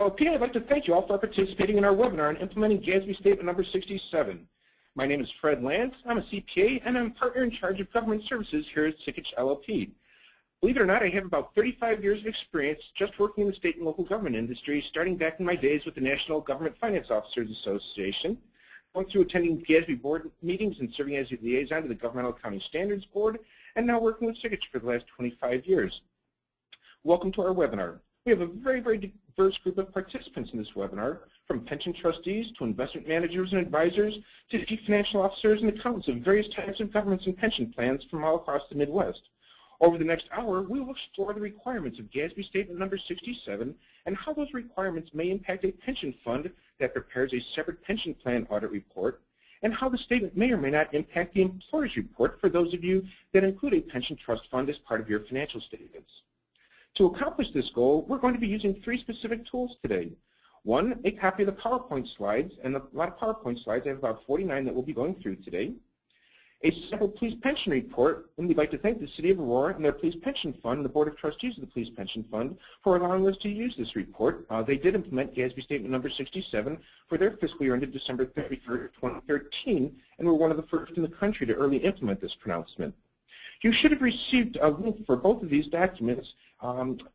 LLP, I'd like to thank you all for participating in our webinar on implementing GASB Statement number 67. My name is Fred Lantz. I'm a CPA, and I'm partner in charge of government services here at Sikich LLP. Believe it or not, I have about 35 years of experience just working in the state and local government industry, starting back in my days with the National Government Finance Officers Association, going through attending GASB board meetings and serving as a liaison to the Governmental Accounting Standards Board, and now working with Sikich for the last 25 years. Welcome to our webinar. We have a very diverse group of participants in this webinar, from pension trustees to investment managers and advisors to chief financial officers and accountants of various types of governments and pension plans from all across the Midwest. Over the next hour, we will explore the requirements of GASB Statement number 67 and how those requirements may impact a pension fund that prepares a separate pension plan audit report, and how the statement may or may not impact the employer's report for those of you that include a pension trust fund as part of your financial statements. To accomplish this goal, we're going to be using 3 specific tools today. One, a copy of the PowerPoint slides, and a lot of PowerPoint slides. I have about 49 that we'll be going through today. A sample Police Pension Report, and we'd like to thank the City of Aurora and their Police Pension Fund, and the Board of Trustees of the Police Pension Fund, for allowing us to use this report. They did implement GASB Statement number 67 for their fiscal year ended December 31st, 2013, and were one of the first in the country to early implement this pronouncement. You should have received a link for both of these documents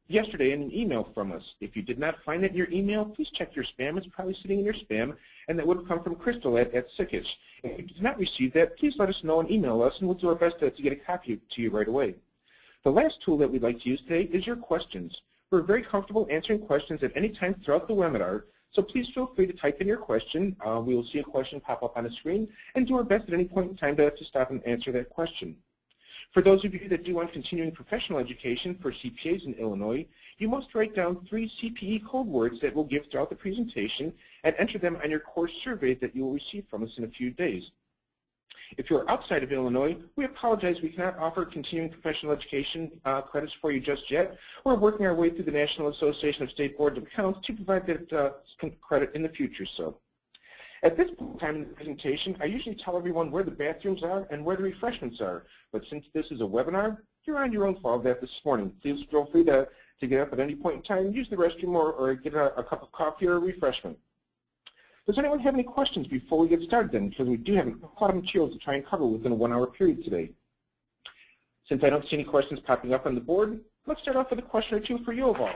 yesterday in an email from us. If you did not find it in your email, please check your spam. It's probably sitting in your spam, and that would have come from Crystal at Sikich. If you did not receive that, please let us know and email us, and we'll do our best to get a copy to you right away. The last tool that we'd like to use today is your questions. We're very comfortable answering questions at any time throughout the webinar, so please feel free to type in your question. We will see a question pop up on the screen and do our best at any point in time to stop and answer that question. For those of you that do want continuing professional education for CPAs in Illinois, you must write down 3 CPE code words that we'll give throughout the presentation and enter them on your course survey that you will receive from us in a few days. If you're outside of Illinois, we apologize we cannot offer continuing professional education credits for you just yet. We're working our way through the National Association of State Boards of Accounts to provide that credit in the future. At this point in time in the presentation, I usually tell everyone where the bathrooms are and where the refreshments are. But since this is a webinar, you're on your own for all that this morning. Please feel free to get up at any point in time, use the restroom, or get a cup of coffee or a refreshment. Does anyone have any questions before we get started then? Because we do have a lot of materials to try and cover within a 1-hour period today. Since I don't see any questions popping up on the board, let's start off with a question or two for you all.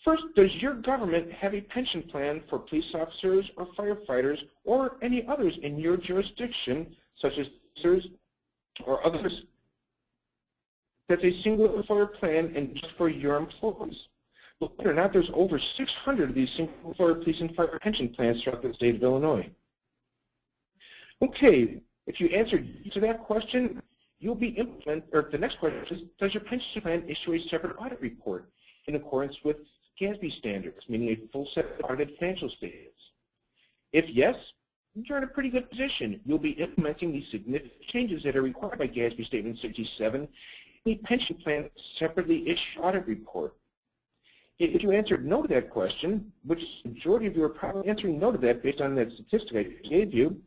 First, does your government have a pension plan for police officers or firefighters or any others in your jurisdiction, such as officers or others, that's a single employer plan and just for your employees? Believe it or not, there's over 600 of these single employer police and fire pension plans throughout the state of Illinois. Okay, if you answered to that question, you'll be the next question is, does your pension plan issue a separate audit report in accordance with GASB standards, meaning a full set of audited financial statements? If yes, you're in a pretty good position. You'll be implementing the significant changes that are required by GASB Statement 67 in the pension plan separately issued audit report. If you answered no to that question, which the majority of you are probably answering no to that based on that statistic I gave you,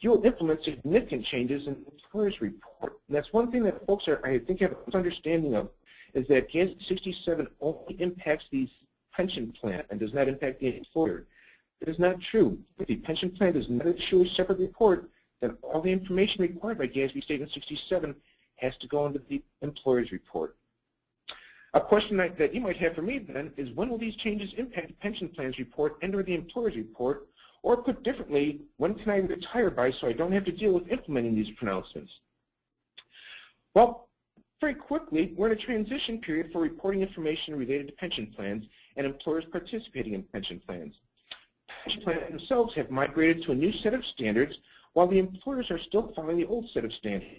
you'll implement significant changes in the employer's report. And that's one thing that folks I think have an understanding of, is that GASB 67 only impacts these pension plan and does not impact the employer. It is not true. If the pension plan does not issue a separate report, then all the information required by GASB Statement 67 has to go into the employer's report. A question that you might have for me then is, when will these changes impact the pension plan's report and or the employer's report? Or put differently, when can I retire by so I don't have to deal with implementing these pronouncements? Well, very quickly, we're in a transition period for reporting information related to pension plans and employers participating in pension plans. Pension plans themselves have migrated to a new set of standards, while the employers are still following the old set of standards.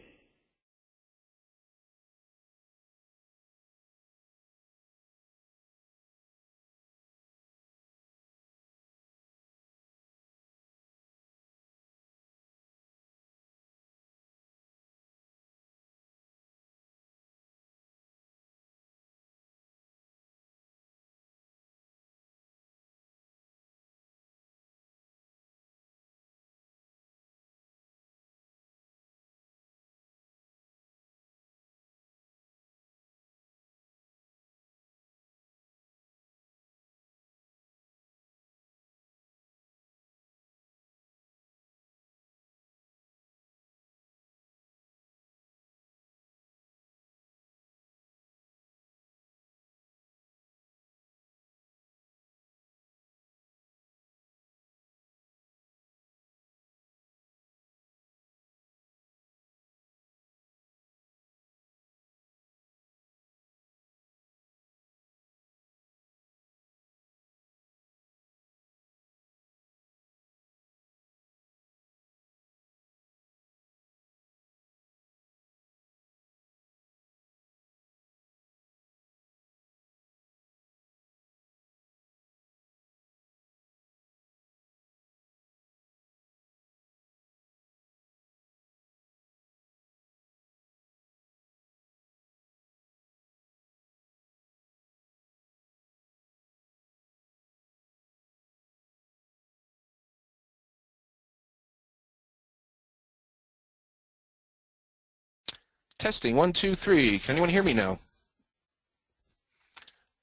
Testing, 1, 2, 3. Can anyone hear me now?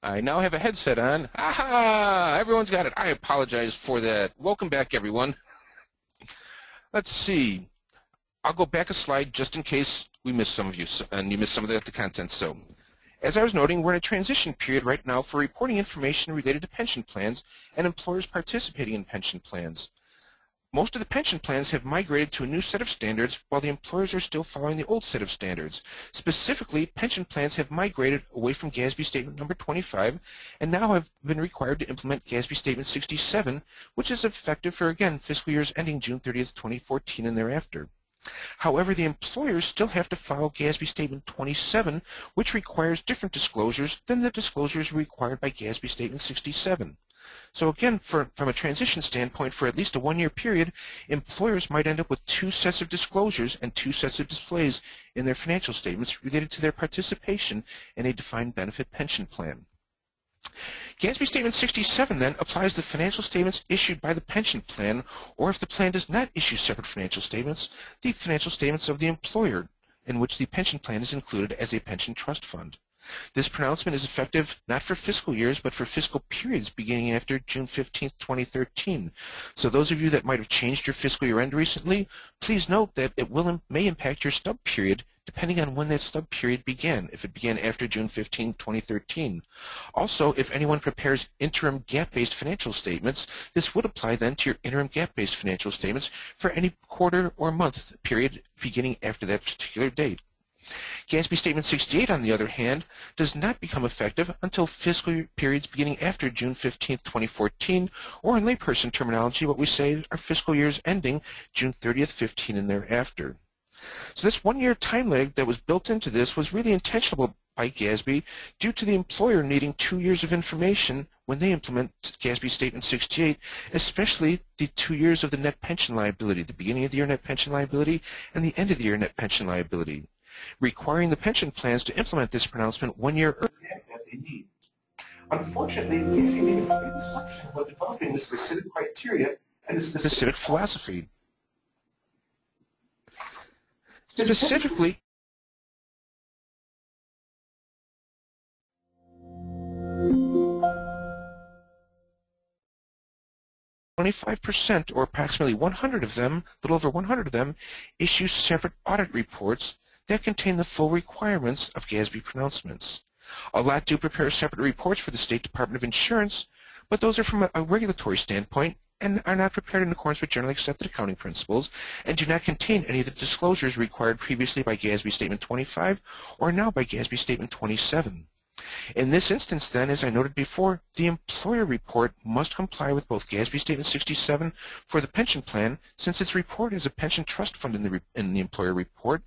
I now have a headset on. Aha! Everyone's got it. I apologize for that. Welcome back, everyone. Let's see. I'll go back a slide just in case we missed some of you, and you missed some of the content. So, as I was noting, we're in a transition period right now for reporting information related to pension plans and employers participating in pension plans. Most of the pension plans have migrated to a new set of standards while the employers are still following the old set of standards. Specifically, pension plans have migrated away from GASB Statement number 25 and now have been required to implement GASB Statement 67, which is effective for, again, fiscal years ending June 30th, 2014 and thereafter. However, the employers still have to follow GASB Statement 27, which requires different disclosures than the disclosures required by GASB Statement 67. So again, from a transition standpoint, for at least a one-year period, employers might end up with two sets of disclosures and two sets of displays in their financial statements related to their participation in a defined benefit pension plan. GASB Statement 67 then applies the financial statements issued by the pension plan, or if the plan does not issue separate financial statements, the financial statements of the employer, in which the pension plan is included as a pension trust fund. This pronouncement is effective not for fiscal years, but for fiscal periods beginning after June 15, 2013. So those of you that might have changed your fiscal year end recently, please note that it may impact your stub period depending on when that stub period began, if it began after June 15, 2013. Also, if anyone prepares interim GAAP-based financial statements, this would apply then to your interim GAAP-based financial statements for any quarter or month period beginning after that particular date. GASB Statement 68, on the other hand, does not become effective until fiscal periods beginning after June 15, 2014, or in layperson terminology, what we say are fiscal years ending June 30th, 15 and thereafter. So this one-year time lag that was built into this was really intentional by GASB due to the employer needing 2 years of information when they implement GASB Statement 68, especially the 2 years of the net pension liability, the beginning of the year net pension liability and the end of the year net pension liability, requiring the pension plans to implement this pronouncement 1 year earlier than they need. Unfortunately, GASB made a great assumption when developing the specific criteria and the specific philosophy. Specifically, (25%) or approximately 100 of them, a little over 100 of them, issue separate audit reports that contain the full requirements of GASB pronouncements. A lot do prepare separate reports for the State Department of Insurance, but those are from a regulatory standpoint and are not prepared in accordance with generally accepted accounting principles and do not contain any of the disclosures required previously by GASB Statement 25 or now by GASB Statement 27. In this instance, then, as I noted before, the employer report must comply with both GASB Statement 67 for the pension plan, since its report is a pension trust fund in the employer report,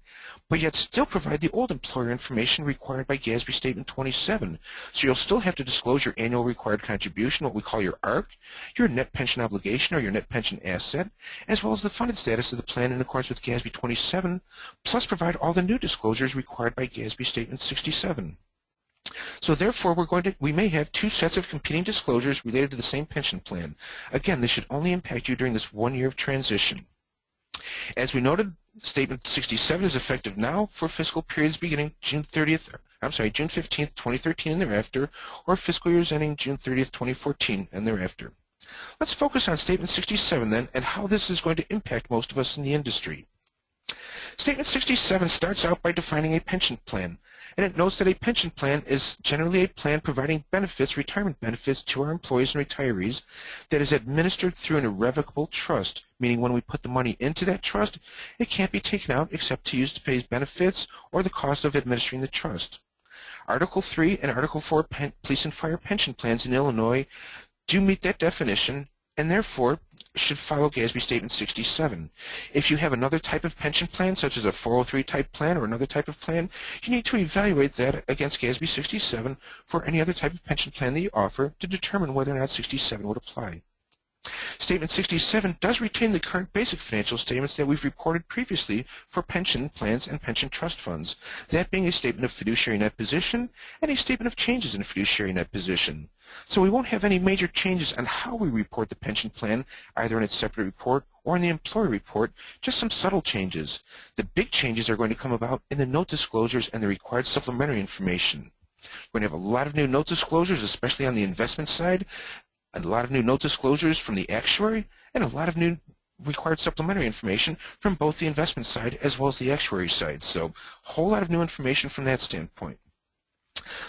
but yet still provide the old employer information required by GASB Statement 27. So you'll still have to disclose your annual required contribution, what we call your ARC, your net pension obligation or your net pension asset, as well as the funded status of the plan in accordance with GASB 27, plus provide all the new disclosures required by GASB Statement 67. So therefore, we may have two sets of competing disclosures related to the same pension plan. Again, this should only impact you during this 1 year of transition. As we noted, Statement 67 is effective now for fiscal periods beginning June 15th, 2013 and thereafter, or fiscal years ending June 30th, 2014 and thereafter. Let's focus on Statement 67 then and how this is going to impact most of us in the industry. Statement 67 starts out by defining a pension plan, and it notes that a pension plan is generally a plan providing benefits, retirement benefits, to our employees and retirees that is administered through an irrevocable trust, meaning when we put the money into that trust, it can't be taken out except to use to pay benefits or the cost of administering the trust. Article 3 and Article 4 police and fire pension plans in Illinois do meet that definition and therefore should follow GASB Statement 67. If you have another type of pension plan, such as a 403 type plan or another type of plan, you need to evaluate that against GASB 67 for any other type of pension plan that you offer to determine whether or not 67 would apply. Statement 67 does retain the current basic financial statements that we've reported previously for pension plans and pension trust funds, that being a statement of fiduciary net position and a statement of changes in fiduciary net position. So we won't have any major changes on how we report the pension plan, either in its separate report or in the employer report, just some subtle changes. The big changes are going to come about in the note disclosures and the required supplementary information. We're going to have a lot of new note disclosures, especially on the investment side, a lot of new note disclosures from the actuary, and a lot of new required supplementary information from both the investment side as well as the actuary side. So a whole lot of new information from that standpoint.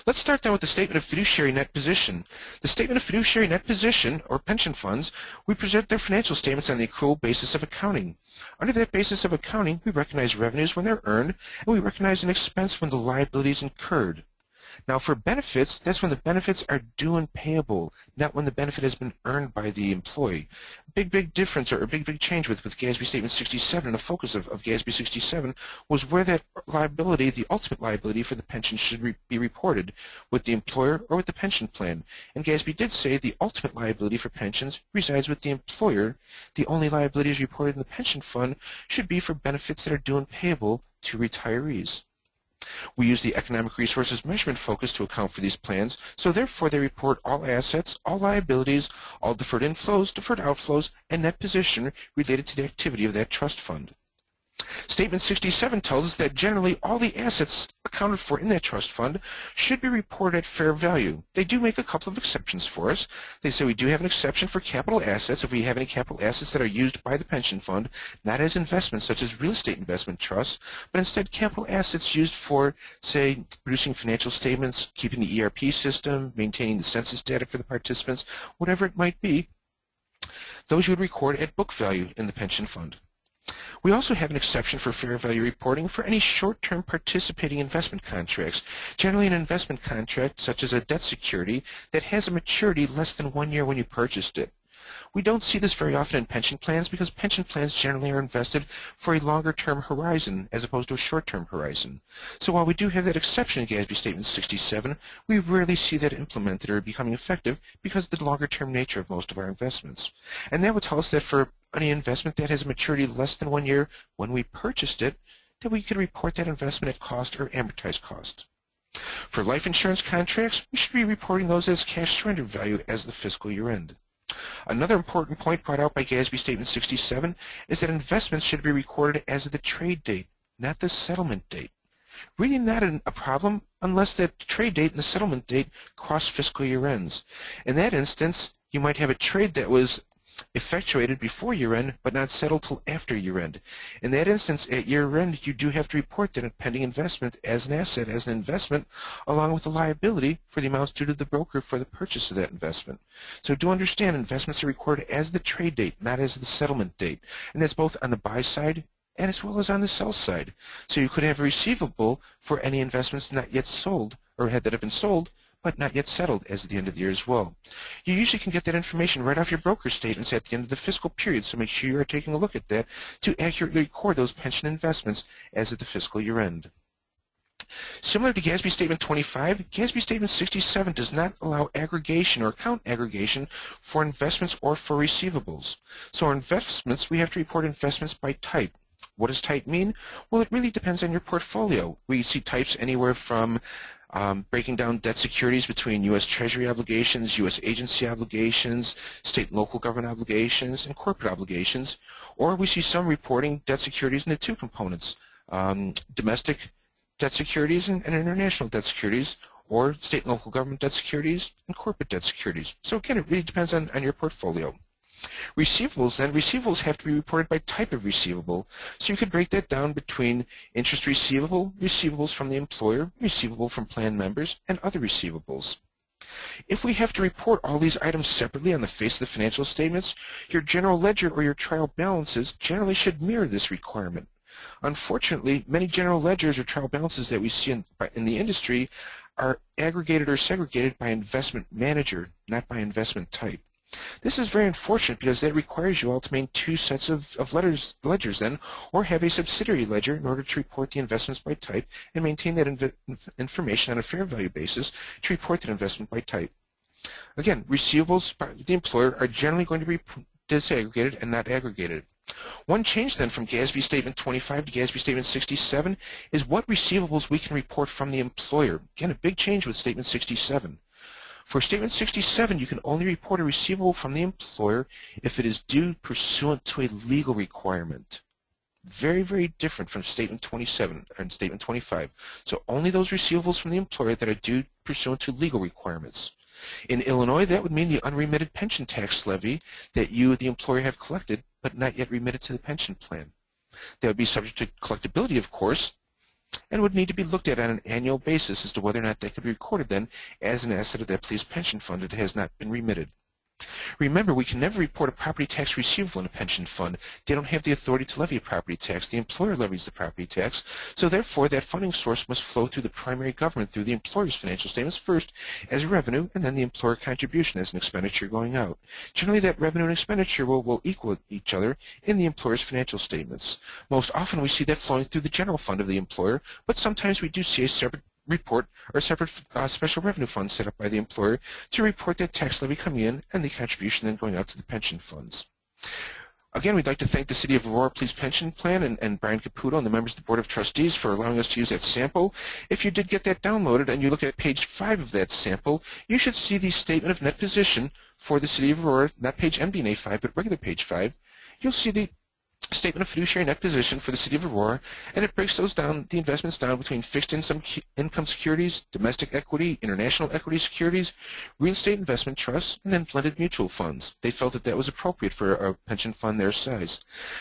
Let's start then with the statement of fiduciary net position. The statement of fiduciary net position, or pension funds, we present their financial statements on the accrual basis of accounting. Under that basis of accounting, we recognize revenues when they're earned, and we recognize an expense when the liability is incurred. Now for benefits, that's when the benefits are due and payable, not when the benefit has been earned by the employee. Big difference, or a big change with GASB Statement 67, and the focus of GASB 67 was where that liability, the ultimate liability for the pension, should be reported, with the employer or with the pension plan. And GASB did say the ultimate liability for pensions resides with the employer. The only liabilities reported in the pension fund should be for benefits that are due and payable to retirees. We use the economic resources measurement focus to account for these plans, so therefore they report all assets, all liabilities, all deferred inflows, deferred outflows, and net position related to the activity of that trust fund. Statement 67 tells us that generally all the assets accounted for in that trust fund should be reported at fair value. They do make a couple of exceptions for us. They say we do have an exception for capital assets if we have any capital assets that are used by the pension fund, not as investments such as real estate investment trusts, but instead capital assets used for, say, producing financial statements, keeping the ERP system, maintaining the census data for the participants, whatever it might be. Those you would record at book value in the pension fund. We also have an exception for fair value reporting for any short-term participating investment contracts, generally an investment contract such as a debt security that has a maturity less than 1 year when you purchased it. We don't see this very often in pension plans because pension plans generally are invested for a longer-term horizon as opposed to a short-term horizon. So while we do have that exception in GASB Statement 67, we rarely see that implemented or becoming effective because of the longer-term nature of most of our investments. And that would tell us that for any investment that has a maturity less than 1 year when we purchased it, that we could report that investment at cost or amortized cost. For life insurance contracts, we should be reporting those as cash surrender value as the fiscal year end. Another important point brought out by GASB Statement 67 is that investments should be recorded as of the trade date, not the settlement date. Really not a problem unless the trade date and the settlement date cross fiscal year ends. In that instance, you might have a trade that was effectuated before year-end but not settled till after year-end. In that instance, at year-end, you do have to report that a pending investment as an asset, as an investment, along with the liability for the amounts due to the broker for the purchase of that investment. So do understand, investments are recorded as the trade date, not as the settlement date. And that's both on the buy side and as well as on the sell side. So you could have a receivable for any investments not yet sold, or that have been sold, but not yet settled as at the end of the year as well. You usually can get that information right off your broker statements at the end of the fiscal period, so make sure you are taking a look at that to accurately record those pension investments as at the fiscal year end. Similar to GASB Statement 25, GASB Statement 67 does not allow aggregation or account aggregation for investments or for receivables. So our investments, we have to report investments by type. What does type mean? Well, it really depends on your portfolio. We see types anywhere from breaking down debt securities between U.S. Treasury obligations, U.S. agency obligations, state and local government obligations, and corporate obligations. Or we see some reporting debt securities into two components, domestic debt securities and international debt securities, or state and local government debt securities and corporate debt securities. So again, it really depends on your portfolio. Receivables, then, receivables have to be reported by type of receivable. So you could break that down between interest receivable, receivables from the employer, receivable from plan members, and other receivables. If we have to report all these items separately on the face of the financial statements, your general ledger or your trial balances generally should mirror this requirement. Unfortunately, many general ledgers or trial balances that we see in the industry are aggregated or segregated by investment manager, not by investment type. This is very unfortunate because that requires you all to maintain two sets of ledgers then, or have a subsidiary ledger in order to report the investments by type and maintain that information on a fair value basis to report that investment by type. Again, receivables by the employer are generally going to be disaggregated and not aggregated. One change then from GASB Statement 25 to GASB Statement 67 is what receivables we can report from the employer. Again, a big change with Statement 67. For Statement 67, you can only report a receivable from the employer if it is due pursuant to a legal requirement. Very, very different from Statement 27 and Statement 25. So only those receivables from the employer that are due pursuant to legal requirements. In Illinois, that would mean the unremitted pension tax levy that you, the employer, have collected but not yet remitted to the pension plan. That would be subject to collectability, of course, and would need to be looked at on an annual basis as to whether or not that could be recorded then as an asset of that police pension fund that has not been remitted. Remember, we can never report a property tax receivable in a pension fund. They don't have the authority to levy a property tax. The employer levies the property tax, so therefore that funding source must flow through the primary government through the employer's financial statements first as revenue, and then the employer contribution as an expenditure going out. Generally, that revenue and expenditure will equal each other in the employer's financial statements. Most often we see that flowing through the general fund of the employer, but sometimes we do see a separate report or a separate special revenue fund set up by the employer to report that tax levy coming in and the contribution then going out to the pension funds. Again, we'd like to thank the City of Aurora Police Pension Plan and Brian Caputo and the members of the Board of Trustees for allowing us to use that sample. If you did get that downloaded and you look at page 5 of that sample, you should see the statement of net position for the City of Aurora, not page MD&A 5, but regular page 5. You'll see the statement of fiduciary net position for the City of Aurora, and it breaks those down, the investments down between fixed income securities, domestic equity, international equity securities, real estate investment trusts, and then blended mutual funds. They felt that that was appropriate for a pension fund their size.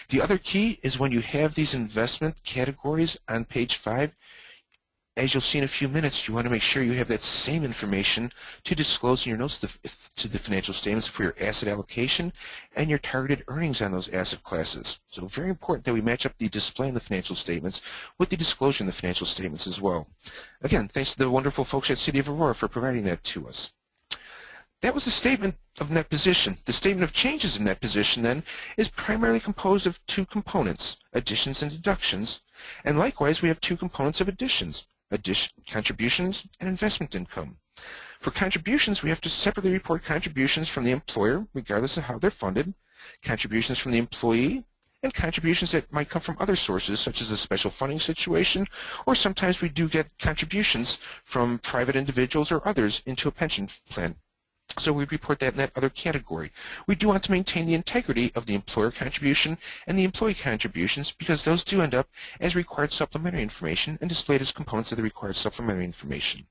The other key is when you have these investment categories on page 5, as you'll see in a few minutes, you want to make sure you have that same information to disclose in your notes to the financial statements for your asset allocation and your targeted earnings on those asset classes. So very important that we match up the display in the financial statements with the disclosure in the financial statements as well. Again, thanks to the wonderful folks at City of Aurora for providing that to us. That was the statement of net position. The statement of changes in net position then is primarily composed of two components, additions and deductions, and likewise we have two components of additions. Contributions and investment income. For contributions, we have to separately report contributions from the employer, regardless of how they're funded, contributions from the employee, and contributions that might come from other sources, such as a special funding situation, or sometimes we do get contributions from private individuals or others into a pension plan. So we report that in that other category. We do want to maintain the integrity of the employer contribution and the employee contributions because those do end up as required supplementary information and displayed as components of the required supplementary information.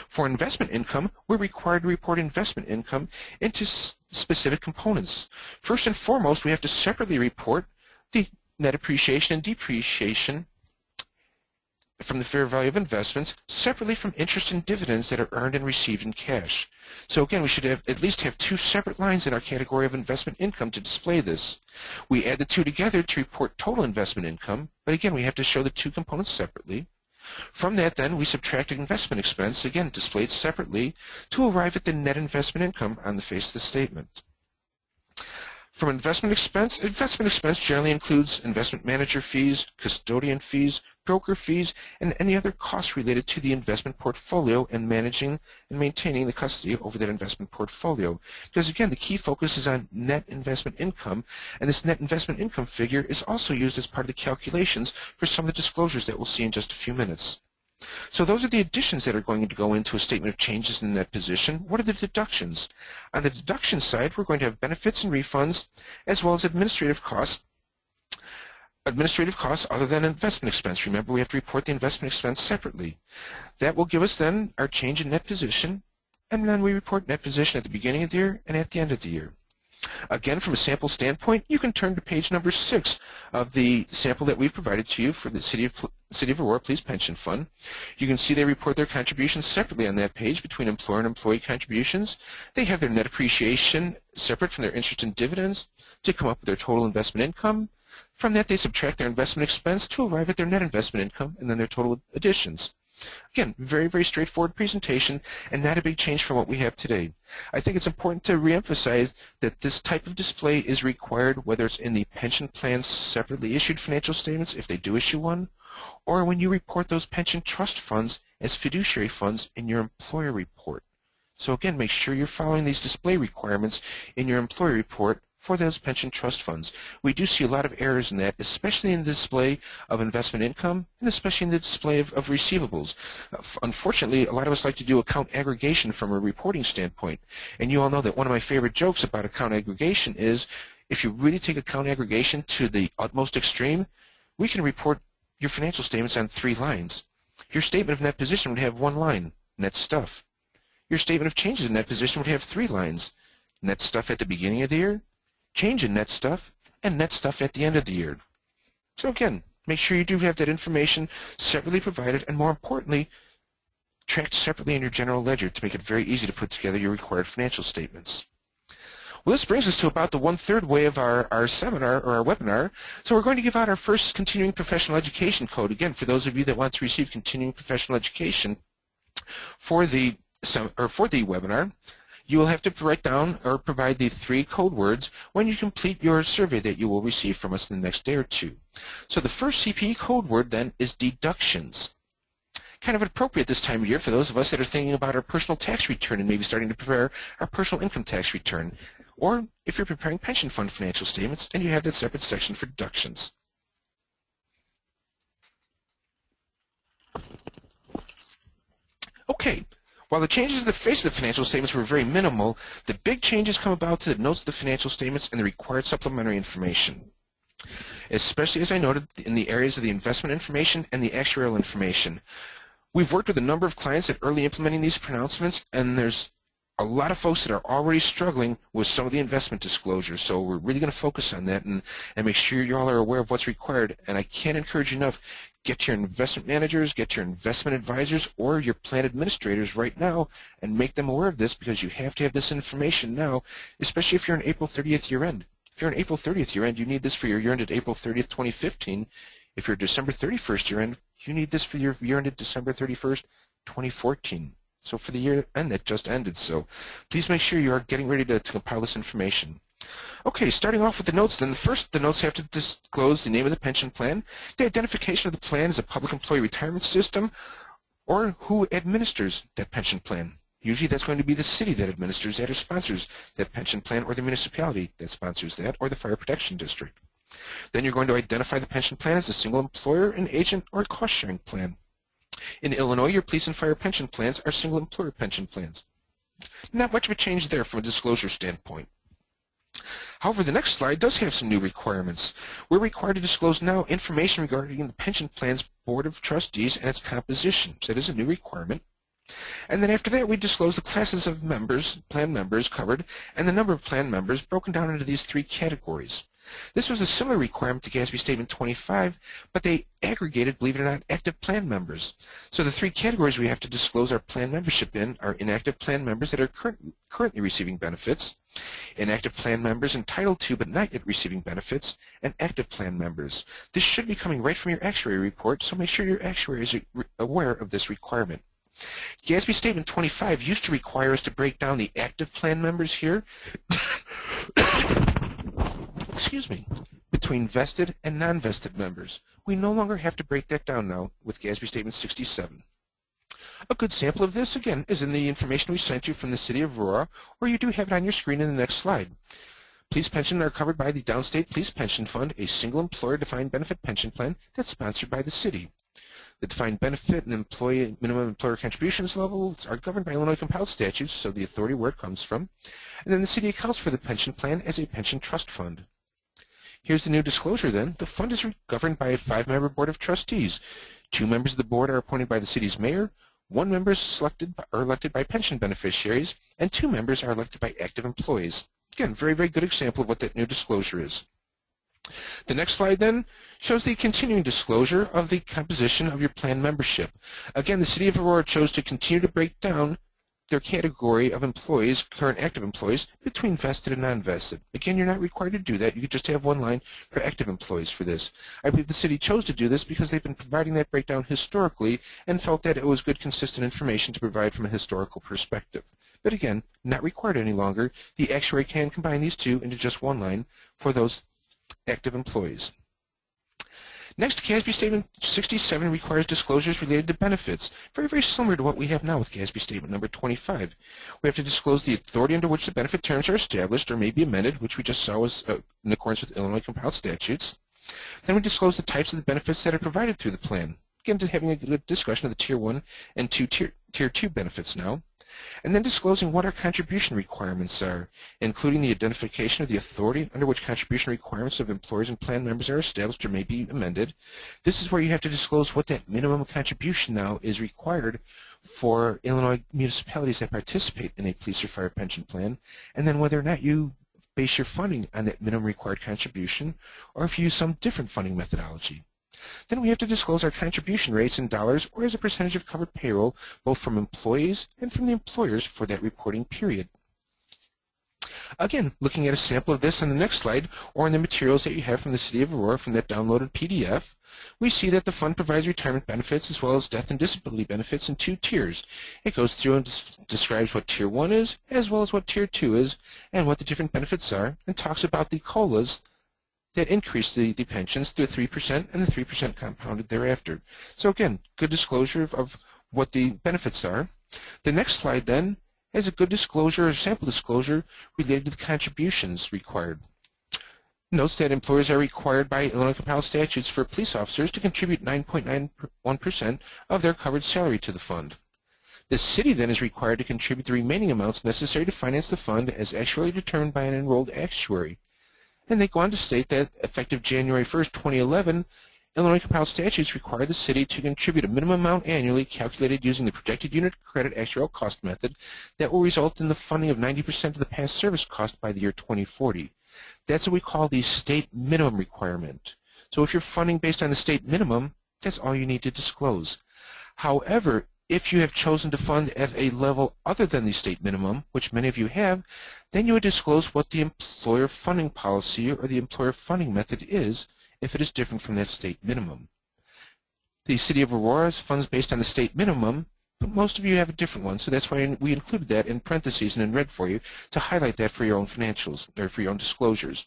For investment income, we're required to report investment income into specific components. First and foremost, we have to separately report the net appreciation and depreciation from the fair value of investments separately from interest and dividends that are earned and received in cash. So again, we should at least have two separate lines in our category of investment income to display this. We add the two together to report total investment income, but again, we have to show the two components separately. From that, then, we subtract investment expense, again displayed separately, to arrive at the net investment income on the face of the statement. From investment expense generally includes investment manager fees, custodian fees, broker fees, and any other costs related to the investment portfolio and managing and maintaining the custody over that investment portfolio. Because again, the key focus is on net investment income, and this net investment income figure is also used as part of the calculations for some of the disclosures that we'll see in just a few minutes. So those are the additions that are going to go into a statement of changes in net position. What are the deductions? On the deduction side, we're going to have benefits and refunds as well as administrative costs. Administrative costs other than investment expense. Remember, we have to report the investment expense separately. That will give us then our change in net position, and then we report net position at the beginning of the year and at the end of the year. Again, from a sample standpoint, you can turn to page number 6 of the sample that we've provided to you for the City of Aurora Police Pension Fund. You can see they report their contributions separately on that page between employer and employee contributions. They have their net appreciation separate from their interest and dividends to come up with their total investment income. From that, they subtract their investment expense to arrive at their net investment income and then their total additions. Again, very, very straightforward presentation and not a big change from what we have today. I think it's important to reemphasize that this type of display is required whether it's in the pension plan's separately issued financial statements, if they do issue one, or when you report those pension trust funds as fiduciary funds in your employer report. So again, make sure you're following these display requirements in your employee report for those pension trust funds. We do see a lot of errors in that, especially in the display of investment income and especially in the display of receivables. Unfortunately, a lot of us like to do account aggregation from a reporting standpoint. And you all know that one of my favorite jokes about account aggregation is if you really take account aggregation to the utmost extreme, we can report your financial statements on 3 lines. Your statement of net position would have 1 line, net stuff. Your statement of changes in net position would have 3 lines, net stuff at the beginning of the year, change in net stuff, and net stuff at the end of the year. So again, make sure you do have that information separately provided and more importantly, tracked separately in your general ledger to make it very easy to put together your required financial statements. Well, this brings us to about the 1/3 way of our seminar or our webinar. So we're going to give out our first continuing professional education code. Again, for those of you that want to receive continuing professional education for the webinar, you will have to write down or provide the 3 code words when you complete your survey that you will receive from us in the next day or 2. So the first CPE code word then is deductions. Kind of appropriate this time of year for those of us that are thinking about our personal tax return and maybe starting to prepare our personal income tax return. Or if you're preparing pension fund financial statements and you have that separate section for deductions. Okay. While the changes in the face of the financial statements were very minimal, the big changes come about to the notes of the financial statements and the required supplementary information, especially as I noted in the areas of the investment information and the actuarial information. We've worked with a number of clients that are early implementing these pronouncements, and there's a lot of folks that are already struggling with some of the investment disclosures, so we're really going to focus on that and make sure you all are aware of what's required. And I can't encourage you enough, get your investment managers, get your investment advisors, or your plan administrators right now and make them aware of this because you have to have this information now, especially if you're an April 30th year end. If you're an April 30th year end, you need this for your year end at April 30th, 2015. If you're December 31st year end, you need this for your year end at December 31st, 2014. So for the year end that just ended. So please make sure you are getting ready to compile this information. Okay, starting off with the notes, then first the notes have to disclose the name of the pension plan, the identification of the plan as a public employee retirement system, or who administers that pension plan. Usually that's going to be the city that administers that or sponsors that pension plan, or the municipality that sponsors that, or the fire protection district. Then you're going to identify the pension plan as a single employer, an agent, or a cost-sharing plan. In Illinois, your police and fire pension plans are single employer pension plans. Not much of a change there from a disclosure standpoint. However, the next slide does have some new requirements. We're required to disclose now information regarding the pension plan's board of trustees and its composition. So that is a new requirement. And then after that, we disclose the classes of members, plan members covered, and the number of plan members broken down into these 3 categories. This was a similar requirement to GASB Statement 25, but they aggregated, believe it or not, active plan members. So the 3 categories we have to disclose our plan membership in are inactive plan members that are currently receiving benefits, inactive plan members entitled to but not yet receiving benefits, and active plan members. This should be coming right from your actuary report, so make sure your actuary is aware of this requirement. GASB Statement 25 used to require us to break down the active plan members here between vested and non-vested members. We no longer have to break that down now with GASB Statement 67. A good sample of this, again, is in the information we sent you from the City of Aurora, or you do have it on your screen in the next slide. Police pension are covered by the Downstate Police Pension Fund, a single employer defined benefit pension plan that's sponsored by the city. The defined benefit and minimum employer contributions levels are governed by Illinois compiled statutes, so the authority where it comes from. And then the city accounts for the pension plan as a pension trust fund. Here's the new disclosure then. The fund is governed by a 5-member board of trustees. 2 members of the board are appointed by the city's mayor, 1 member is selected or elected by pension beneficiaries, and 2 members are elected by active employees. Again, very, very good example of what that new disclosure is. The next slide then shows the continuing disclosure of the composition of your plan membership. Again, the City of Aurora chose to continue to break down their category of employees, current active employees, between vested and non-vested. Again, you're not required to do that. You could just have 1 line for active employees for this. I believe the city chose to do this because they've been providing that breakdown historically and felt that it was good, consistent information to provide from a historical perspective. But again, not required any longer. The actuary can combine these 2 into just 1 line for those active employees. Next, GASB Statement 67 requires disclosures related to benefits, very, very similar to what we have now with GASB Statement number 25. We have to disclose the authority under which the benefit terms are established or may be amended, which we just saw was in accordance with Illinois compiled statutes. Then we disclose the types of the benefits that are provided through the plan. Again, having a good discussion of the Tier 1 and Tier 2 benefits now. And then disclosing what our contribution requirements are, including the identification of the authority under which contribution requirements of employers and plan members are established or may be amended. This is where you have to disclose what that minimum contribution now is required for Illinois municipalities that participate in a police or fire pension plan, and then whether or not you base your funding on that minimum required contribution, or if you use some different funding methodology. Then we have to disclose our contribution rates in dollars or as a percentage of covered payroll, both from employees and from the employers for that reporting period. Again, looking at a sample of this on the next slide, or in the materials that you have from the City of Aurora from that downloaded PDF, we see that the fund provides retirement benefits as well as death and disability benefits in 2 tiers. It goes through and describes what Tier 1 is, as well as what Tier 2 is, and what the different benefits are, and talks about the COLAs that increase the pensions to 3% and the 3% compounded thereafter. So again, good disclosure of what the benefits are. The next slide then has a good disclosure or sample disclosure related to the contributions required. Notes that employers are required by Illinois compiled statutes for police officers to contribute 9.91% of their covered salary to the fund. The city then is required to contribute the remaining amounts necessary to finance the fund as actually determined by an enrolled actuary. And they go on to state that effective January 1st, 2011, Illinois compiled statutes require the city to contribute a minimum amount annually calculated using the projected unit credit actuarial cost method that will result in the funding of 90% of the past service cost by the year 2040. That's what we call the state minimum requirement. So if you're funding based on the state minimum, that's all you need to disclose. However, if you have chosen to fund at a level other than the state minimum, which many of you have, then you would disclose what the employer funding policy or the employer funding method is if it is different from that state minimum. The City of Aurora's funds based on the state minimum, but most of you have a different one, so that's why we included that in parentheses and in red for you to highlight that for your own financials, or for your own disclosures.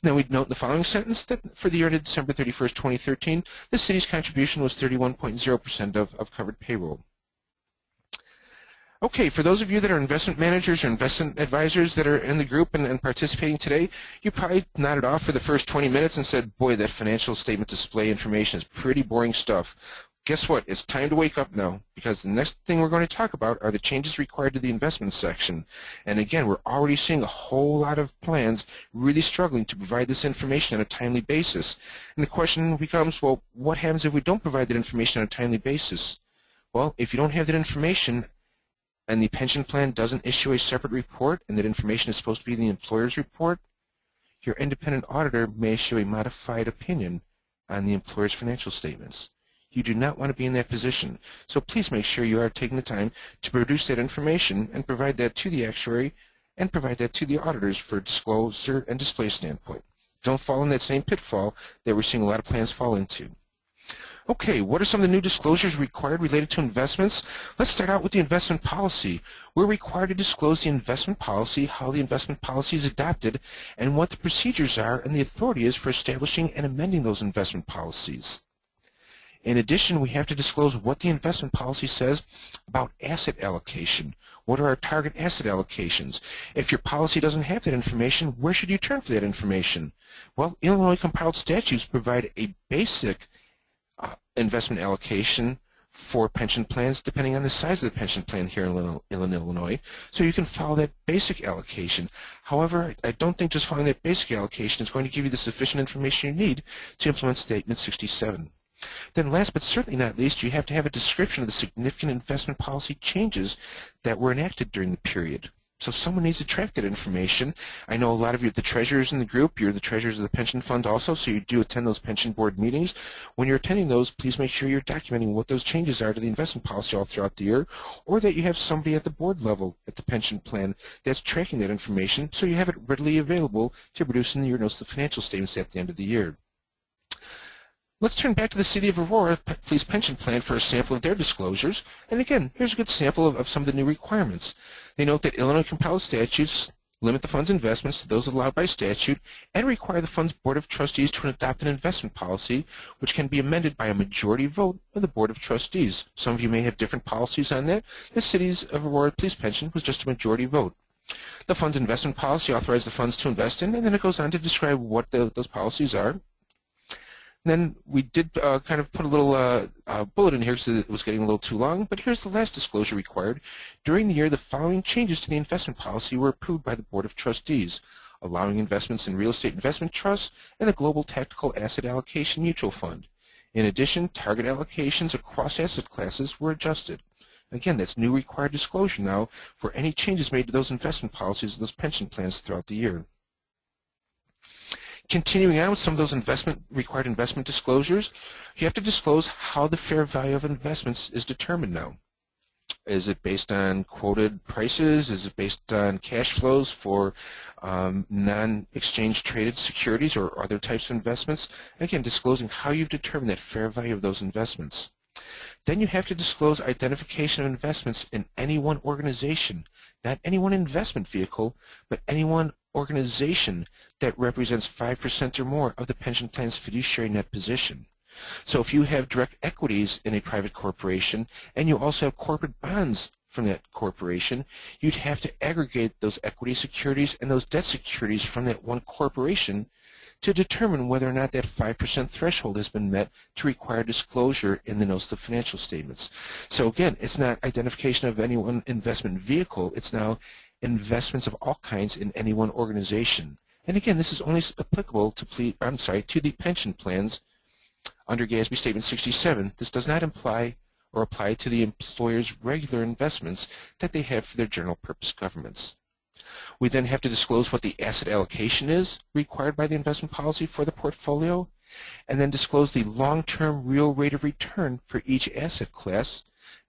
Now we'd note in the following sentence that for the year ended December 31st, 2013, the city's contribution was 31.0% of covered payroll. Okay, for those of you that are investment managers or investment advisors that are in the group and participating today, you probably nodded off for the first 20 minutes and said, boy, that financial statement display information is pretty boring stuff. Guess what? It's time to wake up now, because the next thing we're going to talk about are the changes required to the investment section. And again, we're already seeing a whole lot of plans really struggling to provide this information on a timely basis. And the question becomes, well, what happens if we don't provide that information on a timely basis? Well, if you don't have that information, and the pension plan doesn't issue a separate report, and that information is supposed to be in the employer's report, your independent auditor may issue a modified opinion on the employer's financial statements. You do not want to be in that position, so please make sure you are taking the time to produce that information and provide that to the actuary and provide that to the auditors for disclosure and display standpoint. Don't fall in that same pitfall that we're seeing a lot of plans fall into. Okay, what are some of the new disclosures required related to investments? Let's start out with the investment policy. We're required to disclose the investment policy, how the investment policy is adopted, and what the procedures are and the authority is for establishing and amending those investment policies. In addition, we have to disclose what the investment policy says about asset allocation. What are our target asset allocations? If your policy doesn't have that information, where should you turn for that information? Well, Illinois compiled statutes provide a basic investment allocation for pension plans depending on the size of the pension plan here in Illinois, so you can follow that basic allocation. However, I don't think just following that basic allocation is going to give you the sufficient information you need to implement Statement 67. Then last but certainly not least, you have to have a description of the significant investment policy changes that were enacted during the period. So someone needs to track that information. I know a lot of you are the treasurers in the group. You're the treasurers of the pension fund also, so you do attend those pension board meetings. When you're attending those, please make sure you're documenting what those changes are to the investment policy all throughout the year, or that you have somebody at the board level at the pension plan that's tracking that information so you have it readily available to produce in your notes of financial statements at the end of the year. Let's turn back to the City of Aurora Police Pension Plan for a sample of their disclosures. And again, here's a good sample of some of the new requirements. They note that Illinois compiled statutes limit the fund's investments to those allowed by statute, and require the fund's Board of Trustees to adopt an investment policy, which can be amended by a majority vote of the Board of Trustees. Some of you may have different policies on that. The Cities of Aurora Police Pension was just a majority vote. The fund's investment policy authorizes the funds to invest in, and then it goes on to describe what those policies are. And then we did kind of put a little bullet in here because it was getting a little too long, but here's the last disclosure required. During the year, the following changes to the investment policy were approved by the Board of Trustees, allowing investments in real estate investment trusts and the Global Tactical Asset Allocation Mutual Fund. In addition, target allocations across asset classes were adjusted. Again, that's new required disclosure now for any changes made to those investment policies of those pension plans throughout the year. Continuing on with some of those required investment disclosures, you have to disclose how the fair value of investments is determined now. Is it based on quoted prices? Is it based on cash flows for non-exchange traded securities or other types of investments? Again, disclosing how you've determined that fair value of those investments. Then you have to disclose identification of investments in any one organization, not any one investment vehicle, but any one organization that represents 5% or more of the pension plan's fiduciary net position. So if you have direct equities in a private corporation and you also have corporate bonds from that corporation, you'd have to aggregate those equity securities and those debt securities from that one corporation to determine whether or not that 5% threshold has been met to require disclosure in the notes of financial statements. So again, it's not identification of any one investment vehicle, it's now investments of all kinds in any one organization. And again, this is only applicable to the pension plans under GASB Statement 67. This does not imply or apply to the employer's regular investments that they have for their general purpose governments. We then have to disclose what the asset allocation is required by the investment policy for the portfolio, and then disclose the long-term real rate of return for each asset class,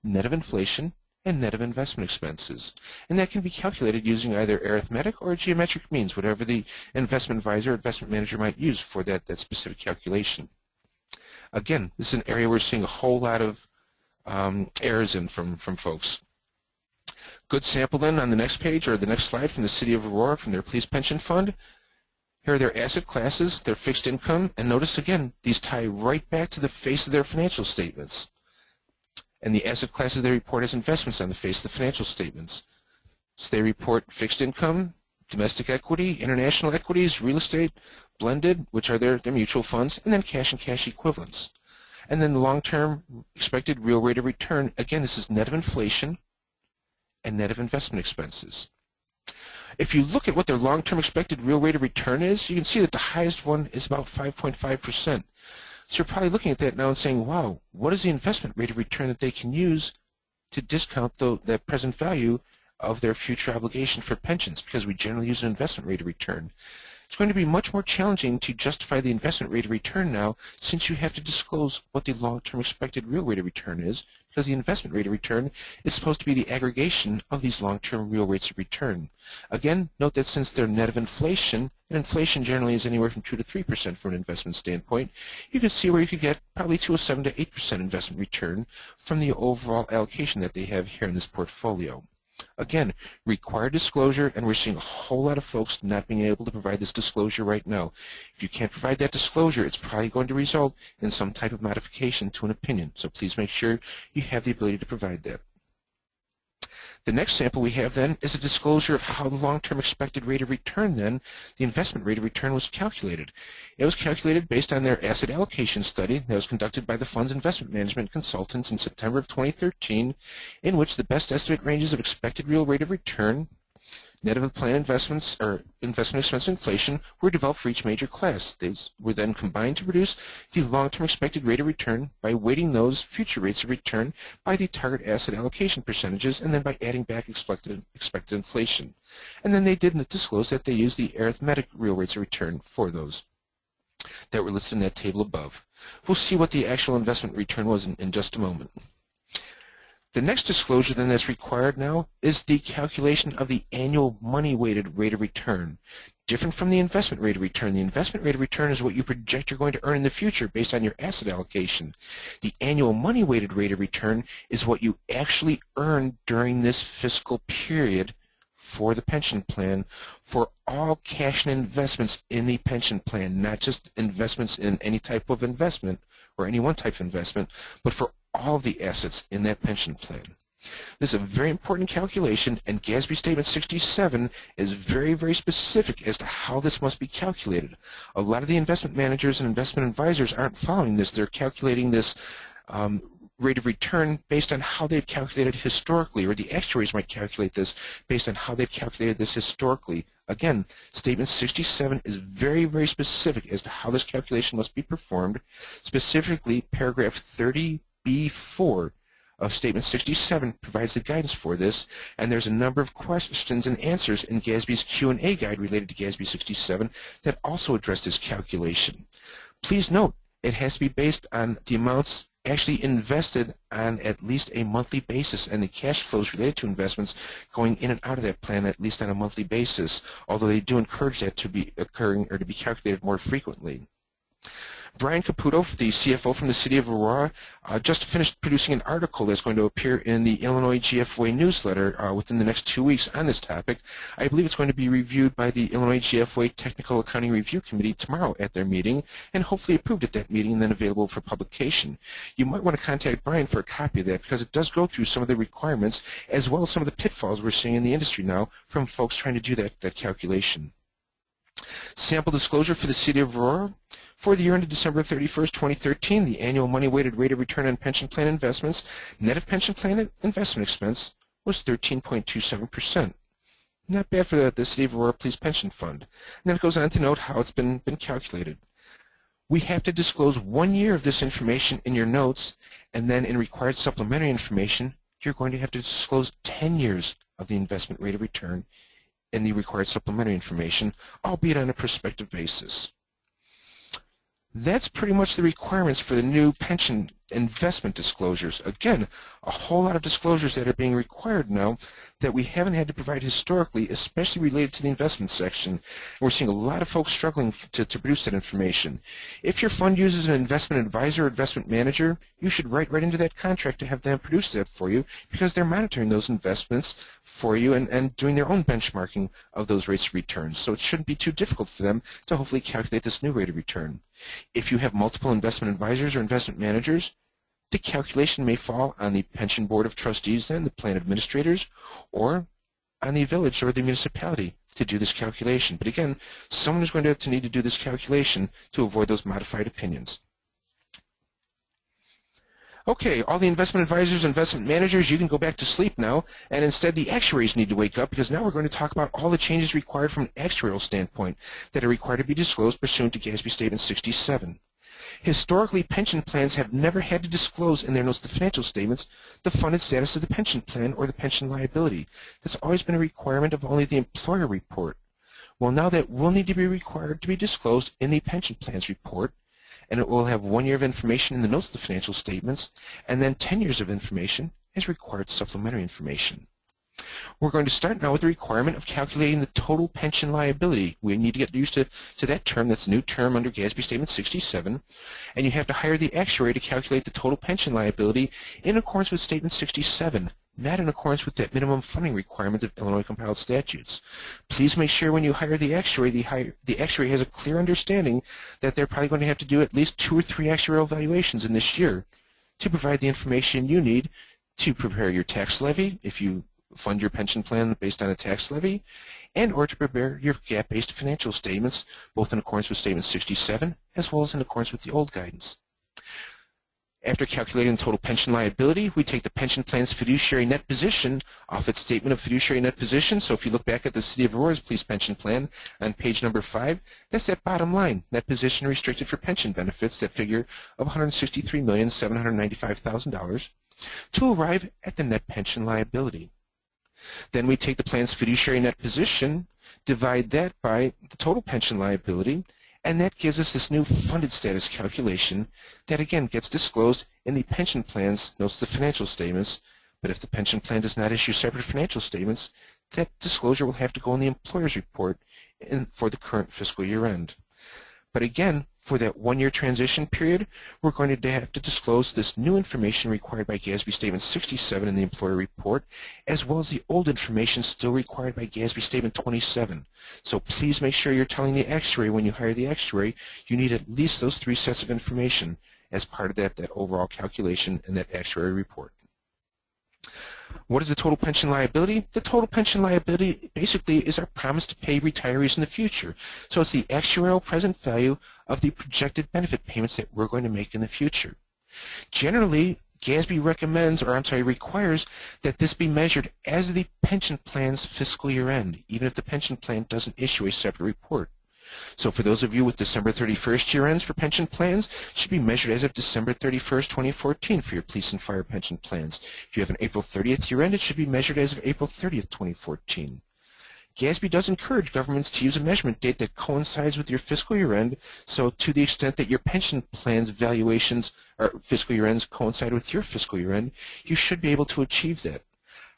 net of inflation, and net of investment expenses. And that can be calculated using either arithmetic or geometric means, whatever the investment advisor or investment manager might use for that specific calculation. Again, this is an area we're seeing a whole lot of errors in from folks. Good sample then on the next page or the next slide from the City of Aurora from their police pension fund. Here are their asset classes, their fixed income, and notice again, these tie right back to the face of their financial statements. And the asset classes they report as investments on the face of the financial statements. So they report fixed income, domestic equity, international equities, real estate, blended, which are their mutual funds, and then cash and cash equivalents. And then the long-term expected real rate of return, again, this is net of inflation and net of investment expenses. If you look at what their long-term expected real rate of return is, you can see that the highest one is about 5.5%. So you're probably looking at that now and saying, wow, what is the investment rate of return that they can use to discount that present value of their future obligation for pensions? Because we generally use an investment rate of return. It's going to be much more challenging to justify the investment rate of return now, since you have to disclose what the long-term expected real rate of return is, because the investment rate of return is supposed to be the aggregation of these long-term real rates of return. Again, note that since they're net of inflation, and inflation generally is anywhere from 2 to 3% from an investment standpoint, you can see where you could get probably to a 7 to 8% investment return from the overall allocation that they have here in this portfolio. Again, required disclosure, and we're seeing a whole lot of folks not being able to provide this disclosure right now. If you can't provide that disclosure, it's probably going to result in some type of modification to an opinion. So please make sure you have the ability to provide that. The next sample we have then is a disclosure of how the long-term expected rate of return then, the investment rate of return, was calculated. It was calculated based on their asset allocation study that was conducted by the fund's investment management consultants in September of 2013, in which the best estimate ranges of expected real rate of return, net of planned investments or investment expense inflation, were developed for each major class. These were then combined to produce the long-term expected rate of return by weighting those future rates of return by the target asset allocation percentages, and then by adding back expected inflation. And then they did disclose that they used the arithmetic real rates of return for those that were listed in that table above. We'll see what the actual investment return was in just a moment. The next disclosure then that's required now is the calculation of the annual money-weighted rate of return. Different from the investment rate of return. The investment rate of return is what you project you're going to earn in the future based on your asset allocation. The annual money-weighted rate of return is what you actually earn during this fiscal period for the pension plan for all cash and investments in the pension plan, not just investments in any type of investment or any one type of investment, but for all of the assets in that pension plan. This is a very important calculation, and GASB Statement 67 is very, very specific as to how this must be calculated. A lot of the investment managers and investment advisors aren't following this. They're calculating this rate of return based on how they've calculated historically, or the actuaries might calculate this based on how they've calculated this historically. Again, Statement 67 is very, very specific as to how this calculation must be performed. Specifically, paragraph 30B4 of Statement 67 provides the guidance for this, and there's a number of questions and answers in GASB's Q&A guide related to GASB 67 that also address this calculation. Please note, it has to be based on the amounts actually invested on at least a monthly basis, and the cash flows related to investments going in and out of that plan at least on a monthly basis, although they do encourage that to be occurring or to be calculated more frequently. Brian Caputo, the CFO from the City of Aurora, just finished producing an article that's going to appear in the Illinois GFOA newsletter within the next 2 weeks on this topic. I believe it's going to be reviewed by the Illinois GFOA Technical Accounting Review Committee tomorrow at their meeting, and hopefully approved at that meeting and then available for publication. You might want to contact Brian for a copy of that, because it does go through some of the requirements as well as some of the pitfalls we're seeing in the industry now from folks trying to do that calculation. Sample disclosure for the City of Aurora. For the year ended December 31st, 2013, the annual money-weighted rate of return on pension plan investments, net of pension plan investment expense, was 13.27%. Not bad for the City of Aurora Police Pension Fund. And then it goes on to note how it's been calculated. We have to disclose 1 year of this information in your notes, and then in required supplementary information, you're going to have to disclose 10 years of the investment rate of return in the required supplementary information, albeit on a prospective basis. That's pretty much the requirements for the new pension investment disclosures. Again, a whole lot of disclosures that are being required now that we haven't had to provide historically, especially related to the investment section. And we're seeing a lot of folks struggling to produce that information. If your fund uses an investment advisor or investment manager, you should write right into that contract to have them produce that for you, because they're monitoring those investments for you and doing their own benchmarking of those rates of return. So it shouldn't be too difficult for them to hopefully calculate this new rate of return. If you have multiple investment advisors or investment managers, the calculation may fall on the pension board of trustees and the plan administrators, or on the village or the municipality to do this calculation. But again, someone is going to need to do this calculation to avoid those modified opinions. Okay, all the investment advisors and investment managers, you can go back to sleep now, and instead the actuaries need to wake up, because now we're going to talk about all the changes required from an actuarial standpoint that are required to be disclosed pursuant to GASB Statement 67. Historically, pension plans have never had to disclose in their notes to financial statements the funded status of the pension plan or the pension liability. That's always been a requirement of only the employer report. Well, now that will need to be required to be disclosed in the pension plans report, and it will have 1 year of information in the notes to the financial statements, and then 10 years of information as required supplementary information. We're going to start now with the requirement of calculating the total pension liability. We need to get used to that term. That's a new term under GASB Statement 67. And you have to hire the actuary to calculate the total pension liability in accordance with Statement 67, not in accordance with that minimum funding requirement of Illinois compiled statutes. Please make sure when you hire the actuary has a clear understanding that they're probably going to have to do at least 2 or 3 actuarial evaluations in this year to provide the information you need to prepare your tax levy, if you fund your pension plan based on a tax levy, and or to prepare your GAAP-based financial statements, both in accordance with Statement 67 as well as in accordance with the old guidance. After calculating the total pension liability, we take the pension plan's fiduciary net position off its statement of fiduciary net position. So if you look back at the City of Aurora's police pension plan on page number 5, that's that bottom line, net position restricted for pension benefits, that figure of $163,795,000, to arrive at the net pension liability. Then we take the plan's fiduciary net position, divide that by the total pension liability, and that gives us this new funded status calculation that again gets disclosed in the pension plan's notes to the financial statements. But if the pension plan does not issue separate financial statements, that disclosure will have to go in the employer's report for the current fiscal year end. But again, for that one-year transition period, we're going to have to disclose this new information required by GASB Statement 67 in the employer report, as well as the old information still required by GASB Statement 27. So please make sure you're telling the actuary when you hire the actuary, you need at least those 3 sets of information as part of that overall calculation in that actuary report. What is the total pension liability? The total pension liability basically is our promise to pay retirees in the future. So it's the actuarial present value of the projected benefit payments that we're going to make in the future. Generally, GASB requires that this be measured as the pension plan's fiscal year end, even if the pension plan doesn't issue a separate report. So for those of you with December 31st year ends for pension plans, it should be measured as of December 31st, 2014 for your police and fire pension plans. If you have an April 30th year end, it should be measured as of April 30th, 2014. GASB does encourage governments to use a measurement date that coincides with your fiscal year end, so to the extent that your pension plan's valuations or fiscal year ends coincide with your fiscal year end, you should be able to achieve that.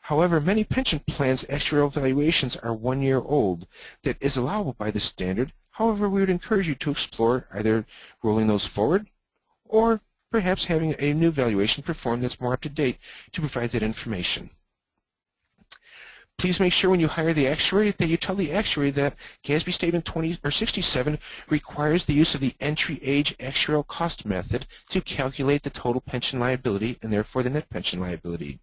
However, many pension plans' actuarial valuations are 1 year old. That is allowable by the standard. However, we would encourage you to explore either rolling those forward or perhaps having a new valuation performed that's more up to date to provide that information. Please make sure when you hire the actuary that you tell the actuary that GASB Statement 67 requires the use of the entry age actuarial cost method to calculate the total pension liability and therefore the net pension liability.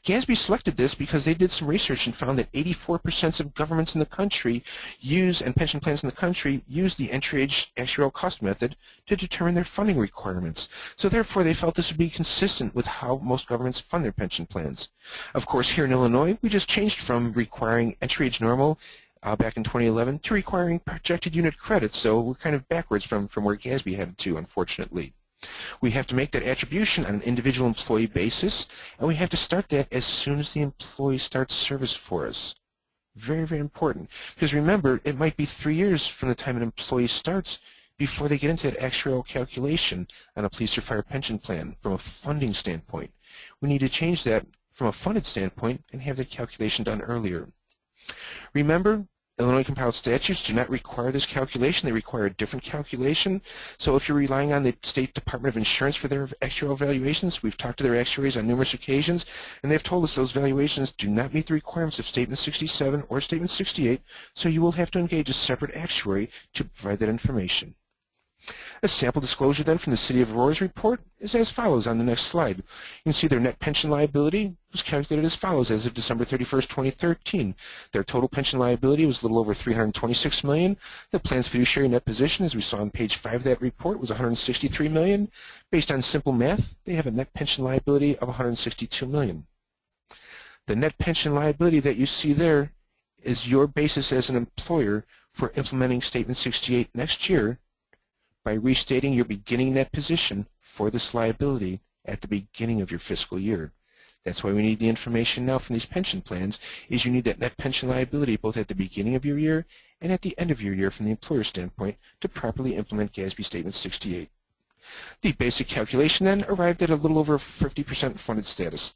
GASB selected this because they did some research and found that 84% of governments in the country and pension plans in the country use the entry age actuarial cost method to determine their funding requirements. So therefore they felt this would be consistent with how most governments fund their pension plans. Of course, here in Illinois, we just changed from requiring entry age normal back in 2011 to requiring projected unit credits, so we're kind of backwards from where GASB headed to, unfortunately. We have to make that attribution on an individual employee basis, and we have to start that as soon as the employee starts service for us. Very, very important. Because remember, it might be 3 years from the time an employee starts before they get into that actuarial calculation on a police or fire pension plan from a funding standpoint. We need to change that from a funded standpoint and have that calculation done earlier. Remember, Illinois compiled statutes do not require this calculation. They require a different calculation. So if you're relying on the State Department of Insurance for their actuarial valuations, we've talked to their actuaries on numerous occasions, and they've told us those valuations do not meet the requirements of Statement 67 or Statement 68, so you will have to engage a separate actuary to provide that information. A sample disclosure then from the City of Aurora's report is as follows on the next slide. You can see their net pension liability was calculated as follows as of December 31st, 2013. Their total pension liability was a little over $326 million. The plan's fiduciary net position, as we saw on page 5 of that report, was $163 million. Based on simple math, they have a net pension liability of $162 million. The net pension liability that you see there is your basis as an employer for implementing Statement 68 next year by restating your beginning net position for this liability at the beginning of your fiscal year. That's why we need the information now from these pension plans, is you need that net pension liability both at the beginning of your year and at the end of your year from the employer standpoint to properly implement GASB Statement 68. The basic calculation then arrived at a little over 50% funded status,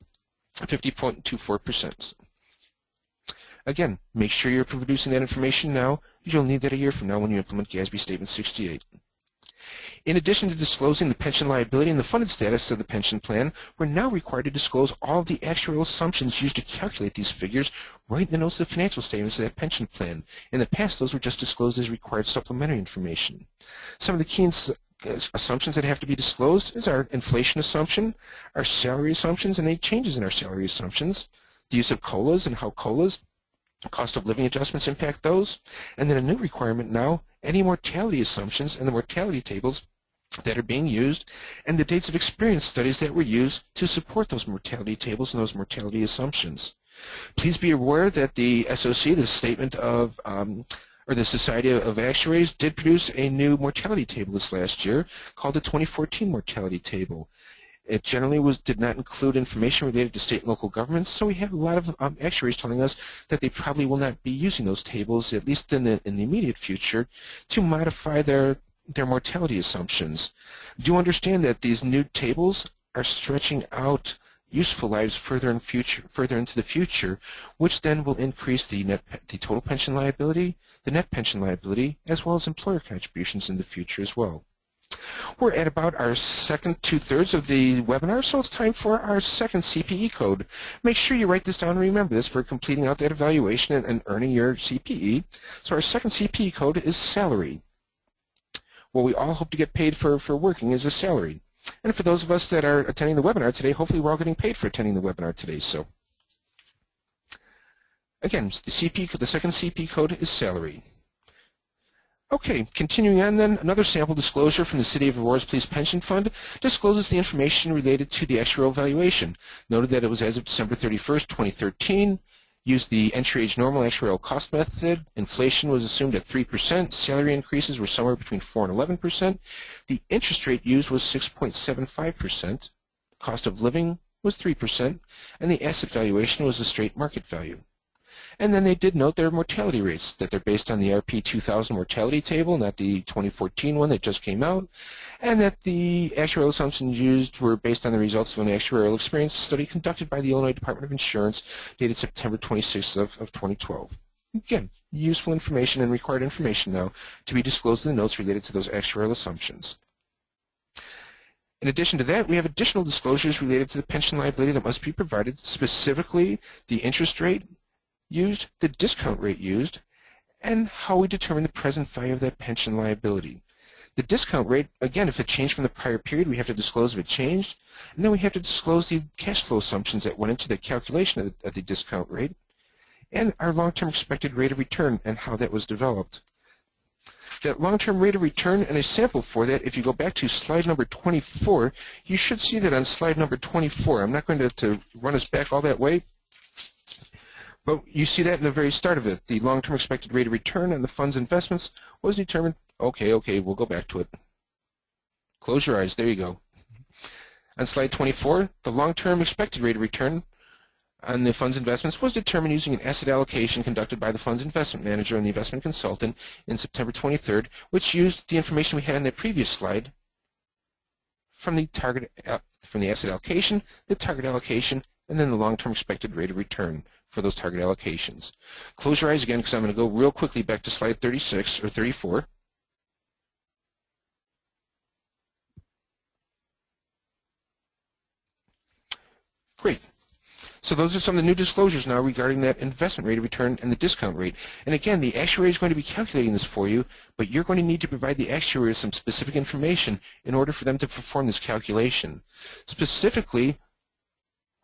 50.24%. Again, make sure you're producing that information now. You'll need that a year from now when you implement GASB Statement 68. In addition to disclosing the pension liability and the funded status of the pension plan, we're now required to disclose all of the actuarial assumptions used to calculate these figures right in the notes of the financial statements of that pension plan. In the past, those were just disclosed as required supplementary information. Some of the key assumptions that have to be disclosed is our inflation assumption, our salary assumptions, and any changes in our salary assumptions, the use of COLAs and how COLAs, cost of living adjustments, impact those, and then a new requirement now, any mortality assumptions and the mortality tables that are being used, and the dates of experience studies that were used to support those mortality tables and those mortality assumptions. Please be aware that the SOC, the Statement of, or the Society of Actuaries, did produce a new mortality table this last year called the 2014 Mortality Table. It generally did not include information related to state and local governments, so we have a lot of actuaries telling us that they probably will not be using those tables, at least in the immediate future, to modify their mortality assumptions. Do understand that these new tables are stretching out useful lives further into the future, which then will increase the total pension liability, the net pension liability, as well as employer contributions in the future as well. We're at about our second two-thirds of the webinar, so it's time for our second CPE code. Make sure you write this down and remember this for completing out that evaluation and earning your CPE. So our second CPE code is salary. What we all hope to get paid for working is a salary. And for those of us that are attending the webinar today, hopefully we're all getting paid for attending the webinar today. So again, the second CPE code is salary. Okay, continuing on then, another sample disclosure from the City of Aurora's Police Pension Fund discloses the information related to the actuarial valuation. Noted that it was as of December 31st, 2013, used the entry age normal actuarial cost method. Inflation was assumed at 3%. Salary increases were somewhere between 4 and 11%. The interest rate used was 6.75%. Cost of living was 3%. And the asset valuation was the straight market value. And then they did note their mortality rates, that they're based on the RP 2000 mortality table, not the 2014 one that just came out, and that the actuarial assumptions used were based on the results of an actuarial experience study conducted by the Illinois Department of Insurance dated September 26th of 2012. Again, useful information and required information now to be disclosed in the notes related to those actuarial assumptions. In addition to that, we have additional disclosures related to the pension liability that must be provided, specifically the interest rate used, the discount rate used, and how we determine the present value of that pension liability. The discount rate, again, if it changed from the prior period, we have to disclose if it changed, and then we have to disclose the cash flow assumptions that went into the calculation of the discount rate, and our long-term expected rate of return and how that was developed. That long-term rate of return and a sample for that, if you go back to slide number 24, you should see that on slide number 24. I'm not going to run us back all that way, but you see that in the very start of it. The long-term expected rate of return on the fund's investments was determined. Okay, we'll go back to it. Close your eyes. There you go. On slide 24, the long-term expected rate of return on the fund's investments was determined using an asset allocation conducted by the fund's investment manager and the investment consultant in September 23rd, which used the information we had on the previous slide from the asset allocation, the target allocation, and then the long-term expected rate of return for those target allocations. Close your eyes again because I'm going to go real quickly back to slide 36 or 34. Great. So those are some of the new disclosures now regarding that investment rate of return and the discount rate. And again, the actuary is going to be calculating this for you, but you're going to need to provide the actuary with some specific information in order for them to perform this calculation. Specifically,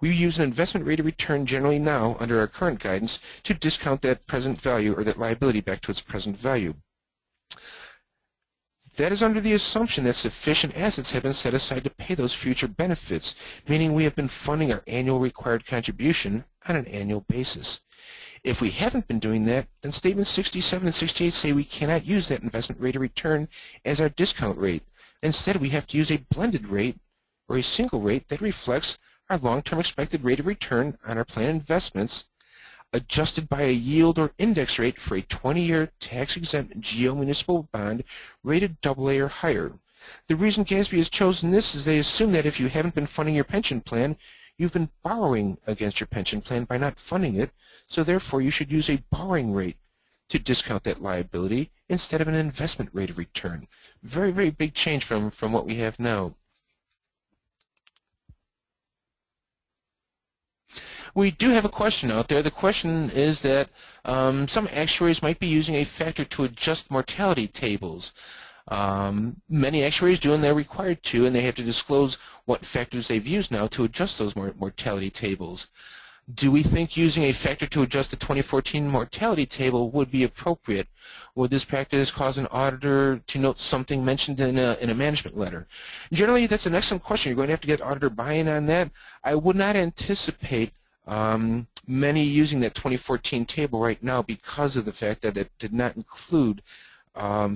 we use an investment rate of return generally now under our current guidance to discount that present value or that liability back to its present value. That is under the assumption that sufficient assets have been set aside to pay those future benefits, meaning we have been funding our annual required contribution on an annual basis. If we haven't been doing that, then statements 67 and 68 say we cannot use that investment rate of return as our discount rate. Instead, we have to use a blended rate or a single rate that reflects our long-term expected rate of return on our planned investments, adjusted by a yield or index rate for a 20-year tax-exempt GO municipal bond rated AA or higher. The reason GASB has chosen this is they assume that if you haven't been funding your pension plan, you've been borrowing against your pension plan by not funding it, so therefore you should use a borrowing rate to discount that liability instead of an investment rate of return. Very, very big change from what we have now. We do have a question out there. The question is that some actuaries might be using a factor to adjust mortality tables. Many actuaries do, and they're required to, and they have to disclose what factors they've used now to adjust those mortality tables. Do we think using a factor to adjust the 2014 mortality table would be appropriate? Would this practice cause an auditor to note something mentioned in a management letter? Generally, that's an excellent question. You're going to have to get auditor buy-in on that. I would not anticipate many using that 2014 table right now because of the fact that it did not include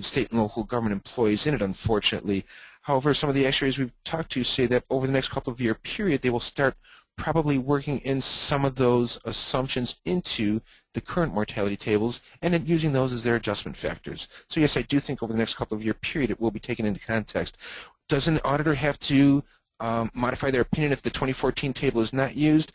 state and local government employees in it, unfortunately. However, some of the actuaries we've talked to say that over the next couple of year period, they will start probably working in some of those assumptions into the current mortality tables and then using those as their adjustment factors. So yes, I do think over the next couple of year period it will be taken into context. Does an auditor have to modify their opinion if the 2014 table is not used.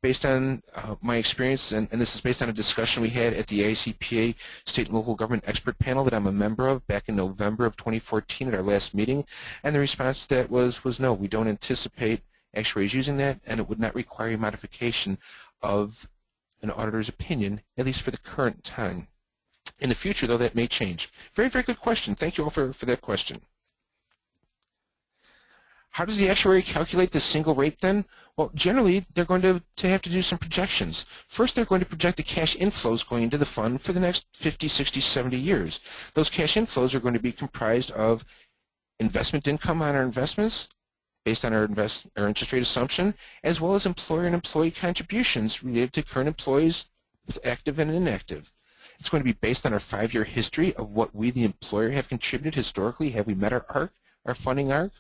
Based on my experience, and this is based on a discussion we had at the ACPA State and Local Government Expert Panel that I'm a member of back in November of 2014 at our last meeting, and the response to that was no, we don't anticipate actuaries using that, and it would not require a modification of an auditor's opinion, at least for the current time. In the future, though, that may change. Very, very good question. Thank you all for that question. How does the actuary calculate the single rate then? Well, generally, they're going to have to do some projections. First, they're going to project the cash inflows going into the fund for the next 50, 60, 70 years. Those cash inflows are going to be comprised of investment income on our investments based on our interest rate assumption, as well as employer and employee contributions related to current employees, both active and inactive. It's going to be based on our 5-year history of what we, the employer, have contributed historically. Have we met our arc, our funding arc?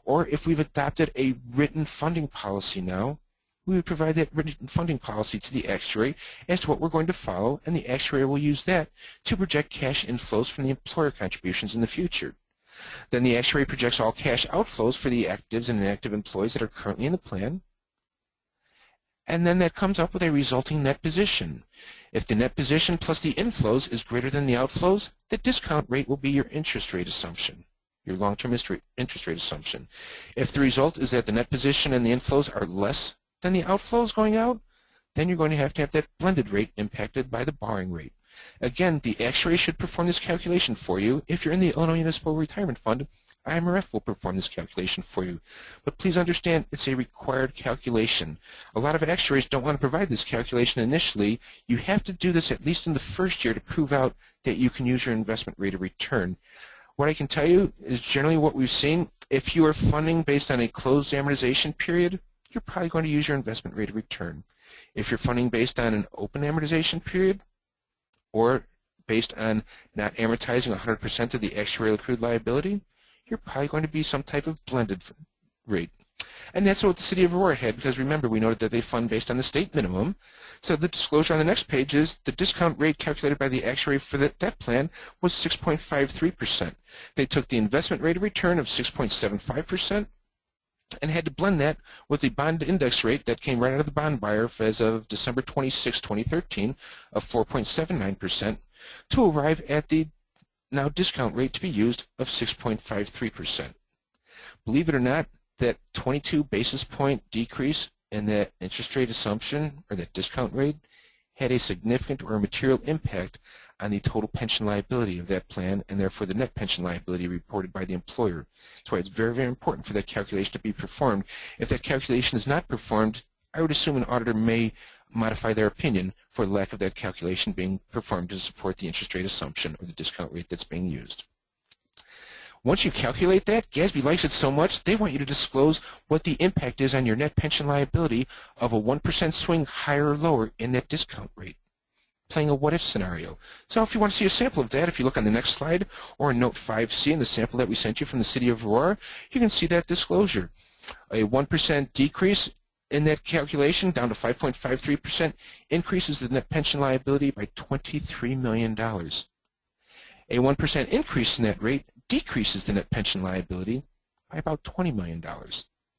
Or if we've adopted a written funding policy now, we would provide that written funding policy to the actuary as to what we're going to follow, and the actuary will use that to project cash inflows from the employer contributions in the future. Then the actuary projects all cash outflows for the actives and inactive employees that are currently in the plan, and then that comes up with a resulting net position. If the net position plus the inflows is greater than the outflows, the discount rate will be your interest rate assumption, your long-term interest rate assumption. If the result is that the net position and the inflows are less than the outflows going out, then you're going to have that blended rate impacted by the borrowing rate. Again, the actuary should perform this calculation for you. If you're in the Illinois Municipal Retirement Fund, IMRF will perform this calculation for you. But please understand, it's a required calculation. A lot of actuaries don't want to provide this calculation initially. You have to do this at least in the first year to prove out that you can use your investment rate of return. What I can tell you is generally what we've seen, if you are funding based on a closed amortization period, you're probably going to use your investment rate of return. If you're funding based on an open amortization period or based on not amortizing 100% of the actuarial accrued liability, you're probably going to be some type of blended rate. And that's what the City of Aurora had, because remember, we noted that they fund based on the state minimum. So the disclosure on the next page is the discount rate calculated by the actuary for that plan was 6.53%. They took the investment rate of return of 6.75% and had to blend that with the bond index rate that came right out of the bond buyer as of December 26, 2013 of 4.79% to arrive at the now discount rate to be used of 6.53%. Believe it or not, that 22 basis point decrease in that interest rate assumption or that discount rate had a significant or material impact on the total pension liability of that plan and therefore the net pension liability reported by the employer. That's why it's very, very important for that calculation to be performed. If that calculation is not performed, I would assume an auditor may modify their opinion for lack of that calculation being performed to support the interest rate assumption or the discount rate that's being used. Once you calculate that, GASB likes it so much, they want you to disclose what the impact is on your net pension liability of a 1% swing higher or lower in that discount rate, playing a what-if scenario. So if you want to see a sample of that, if you look on the next slide or in Note 5C in the sample that we sent you from the City of Aurora, you can see that disclosure. A 1% decrease in that calculation down to 5.53% increases the net pension liability by $23 million. A 1% increase in that rate decreases the net pension liability by about $20 million.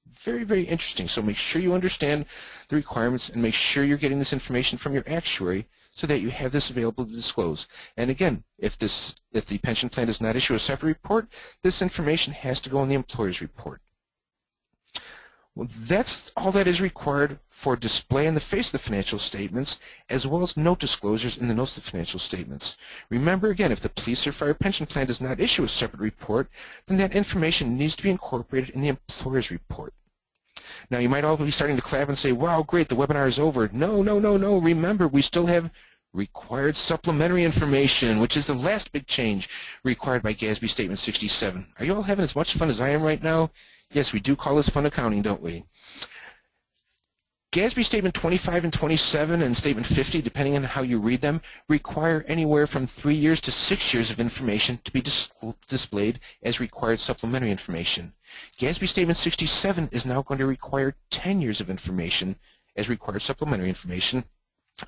Very, very interesting. So make sure you understand the requirements and make sure you're getting this information from your actuary so that you have this available to disclose. And again, if the pension plan does not issue a separate report, this information has to go in the employer's report. Well, that's all that is required for display in the face of the financial statements, as well as note disclosures in the notes of the financial statements. Remember, again, if the police or fire pension plan does not issue a separate report, then that information needs to be incorporated in the employer's report. Now, you might all be starting to clap and say, wow, great, the webinar is over. No, no, no, no. Remember, we still have required supplementary information, which is the last big change required by GASB Statement 67. Are you all having as much fun as I am right now? Yes, we do call this fun accounting, don't we? GASB Statement 25 and 27 and Statement 50, depending on how you read them, require anywhere from 3 years to 6 years of information to be displayed as required supplementary information. GASB Statement 67 is now going to require 10 years of information as required supplementary information,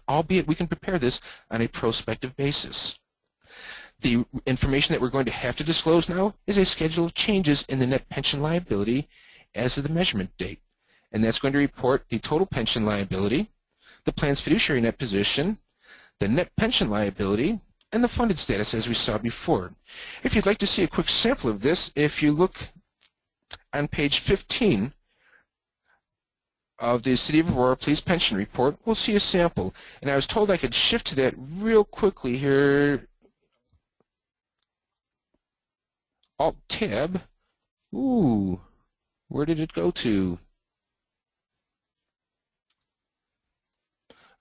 albeit we can prepare this on a prospective basis. The information that we're going to have to disclose now is a schedule of changes in the net pension liability as of the measurement date. And that's going to report the total pension liability, the plan's fiduciary net position, the net pension liability, and the funded status as we saw before. If you'd like to see a quick sample of this, if you look on page 15 of the City of Aurora Police Pension Report, we'll see a sample. And I was told I could shift to that real quickly here. Alt-Tab. Ooh, where did it go to?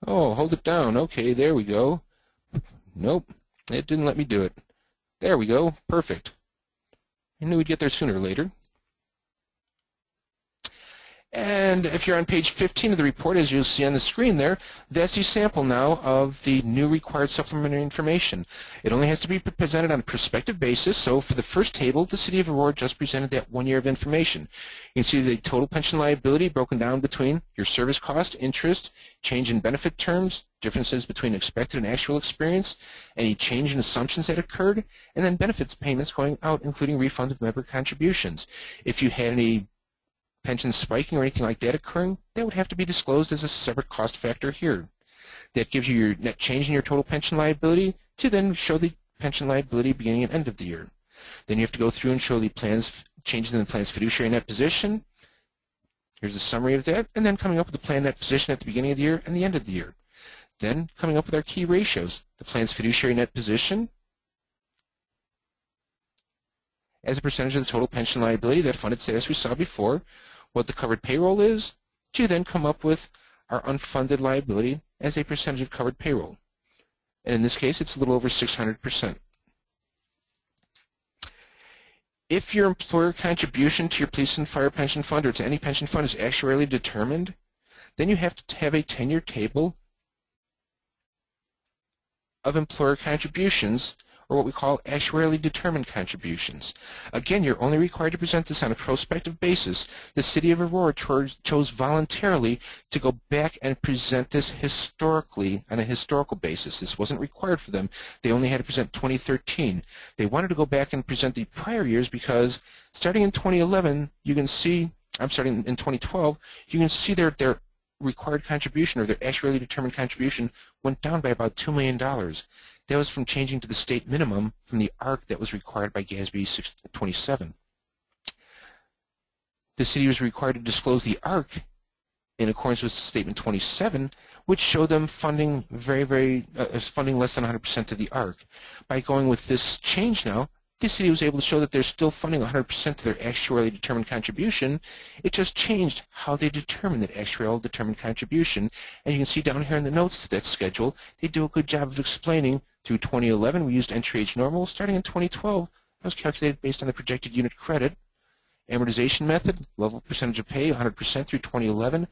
Oh, hold it down. Okay, there we go. Nope, it didn't let me do it. There we go. Perfect. I knew we'd get there sooner or later. And if you're on page 15 of the report, as you'll see on the screen there, that's the sample now of the new required supplementary information. It only has to be presented on a prospective basis, so for the first table, the City of Aurora just presented that 1 year of information. You can see the total pension liability broken down between your service cost, interest, change in benefit terms, differences between expected and actual experience, any change in assumptions that occurred, and then benefits payments going out, including refunds of member contributions. If you had any pension spiking or anything like that occurring, that would have to be disclosed as a separate cost factor here. That gives you your net change in your total pension liability to then show the pension liability beginning and end of the year. Then you have to go through and show the plans, changes in the plan's fiduciary net position. Here's a summary of that, and then coming up with the plan net position at the beginning of the year and the end of the year. Then coming up with our key ratios, the plan's fiduciary net position as a percentage of the total pension liability, that funded status we saw before, what the covered payroll is, to then come up with our unfunded liability as a percentage of covered payroll. And in this case, it's a little over 600%. If your employer contribution to your police and fire pension fund or to any pension fund is actuarially determined, then you have to have a 10-year table of employer contributions, or what we call actuarially determined contributions. Again, you're only required to present this on a prospective basis. The City of Aurora chose voluntarily to go back and present this historically on a historical basis. This wasn't required for them. They only had to present 2013. They wanted to go back and present the prior years because starting in 2011, you can see, I'm starting in 2012, you can see their required contribution or their actuarially determined contribution went down by about $2 million. That was from changing to the state minimum from the ARC that was required by GASB S-67. The city was required to disclose the ARC in accordance with Statement 27, which showed them funding funding less than 100% of the ARC. By going with this change now, the city was able to show that they're still funding 100% of their actuarially determined contribution. It just changed how they determine that actuarially determined contribution. And you can see down here in the notes to that schedule, they do a good job of explaining through 2011 we used entry age normal. Starting in 2012, it was calculated based on the projected unit credit. Amortization method, level percentage of pay, 100% through 2011,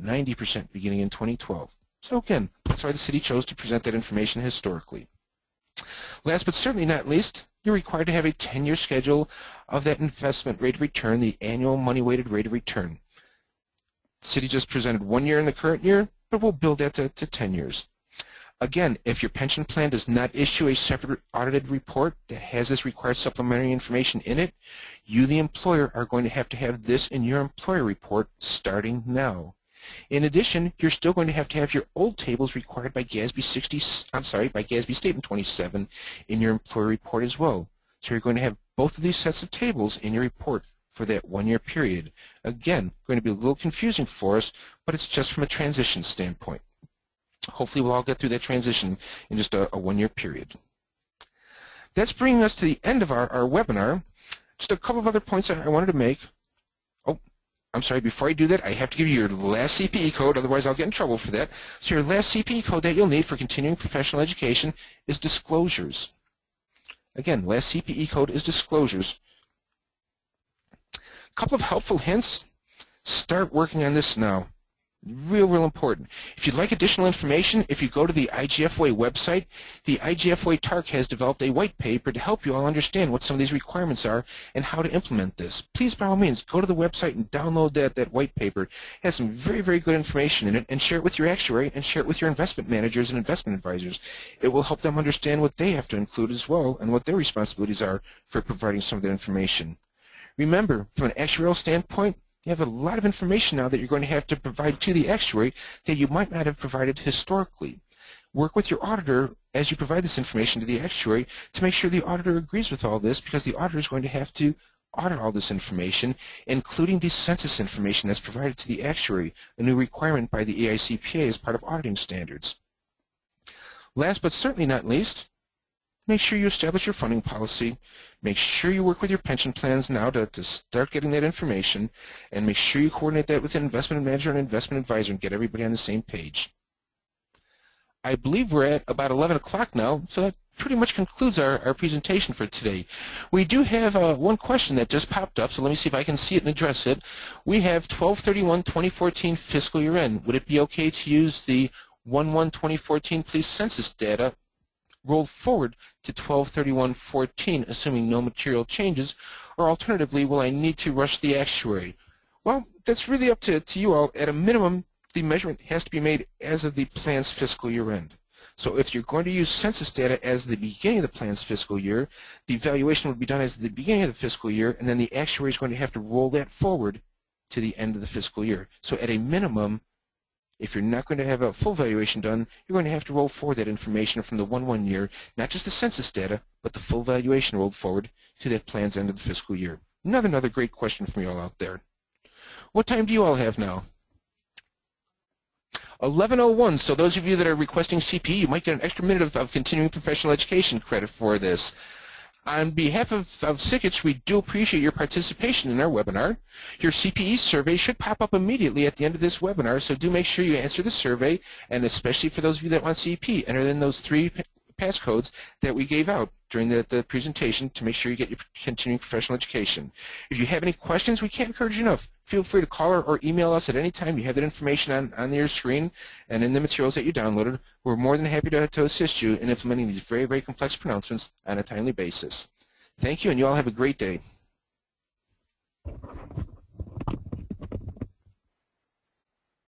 90% beginning in 2012. So again, that's why the city chose to present that information historically. Last but certainly not least, you're required to have a 10-year schedule of that investment rate of return, the annual money-weighted rate of return. The city just presented 1 year in the current year, but we'll build that to 10 years. Again, if your pension plan does not issue a separate audited report that has this required supplementary information in it, you, the employer, are going to have this in your employer report starting now. In addition, you're still going to have your old tables required by GASB Statement 27 in your employer report as well. So you're going to have both of these sets of tables in your report for that 1 year period. Again, going to be a little confusing for us, but it's just from a transition standpoint. Hopefully we'll all get through that transition in just a 1 year period. That's bringing us to the end of our webinar. Just a couple of other points I wanted to make. I'm sorry, before I do that, I have to give you your last CPE code, otherwise I'll get in trouble for that. So your last CPE code that you'll need for continuing professional education is disclosures. Again, last CPE code is disclosures. A couple of helpful hints. Start working on this now. Real important. If you'd like additional information, if you go to the IGFWay website, the IGFWay TARC has developed a white paper to help you all understand what some of these requirements are and how to implement this. Please, by all means, go to the website and download that white paper. It has some very good information in it, and share it with your actuary and share it with your investment managers and investment advisors. It will help them understand what they have to include as well and what their responsibilities are for providing some of that information. Remember, from an actuarial standpoint, You have a lot of information now that you're going to have to provide to the actuary that you might not have provided historically. Work with your auditor as you provide this information to the actuary to make sure the auditor agrees with all this, because the auditor is going to have to audit all this information, including the census information that's provided to the actuary, a new requirement by the AICPA as part of auditing standards. Last but certainly not least, make sure you establish your funding policy. Make sure you work with your pension plans now to start getting that information, and make sure you coordinate that with an investment manager and investment advisor and get everybody on the same page. I believe we're at about 11 o'clock now, so that pretty much concludes our presentation for today. We do have one question that just popped up, so let me see if I can see it and address it. We have 12/31/2014 fiscal year end. Would it be okay to use the 1/1/2014 police census data rolled forward to 12/31/14, assuming no material changes, or alternatively, will I need to rush the actuary? Well, that's really up to you all. At a minimum, the measurement has to be made as of the plan's fiscal year end. So if you're going to use census data as the beginning of the plan's fiscal year, the valuation would be done as the beginning of the fiscal year, and then the actuary is going to have to roll that forward to the end of the fiscal year. So at a minimum, if you're not going to have a full valuation done, you're going to have to roll forward that information from the 1/1 year, not just the census data, but the full valuation rolled forward to that plan's end of the fiscal year. Another great question from you all out there. What time do you all have now? 11:01, so those of you that are requesting CPE, you might get an extra minute of continuing professional education credit for this. On behalf of Sikich, we do appreciate your participation in our webinar. Your CPE survey should pop up immediately at the end of this webinar, so do make sure you answer the survey, and especially for those of you that want CPE, enter in those 3 passcodes that we gave out during the presentation to make sure you get your continuing professional education. If you have any questions, we can't encourage you enough. Feel free to call or email us at any time. You have that information on your screen and in the materials that you downloaded. We're more than happy to assist you in implementing these very complex pronouncements on a timely basis. Thank you, and you all have a great day.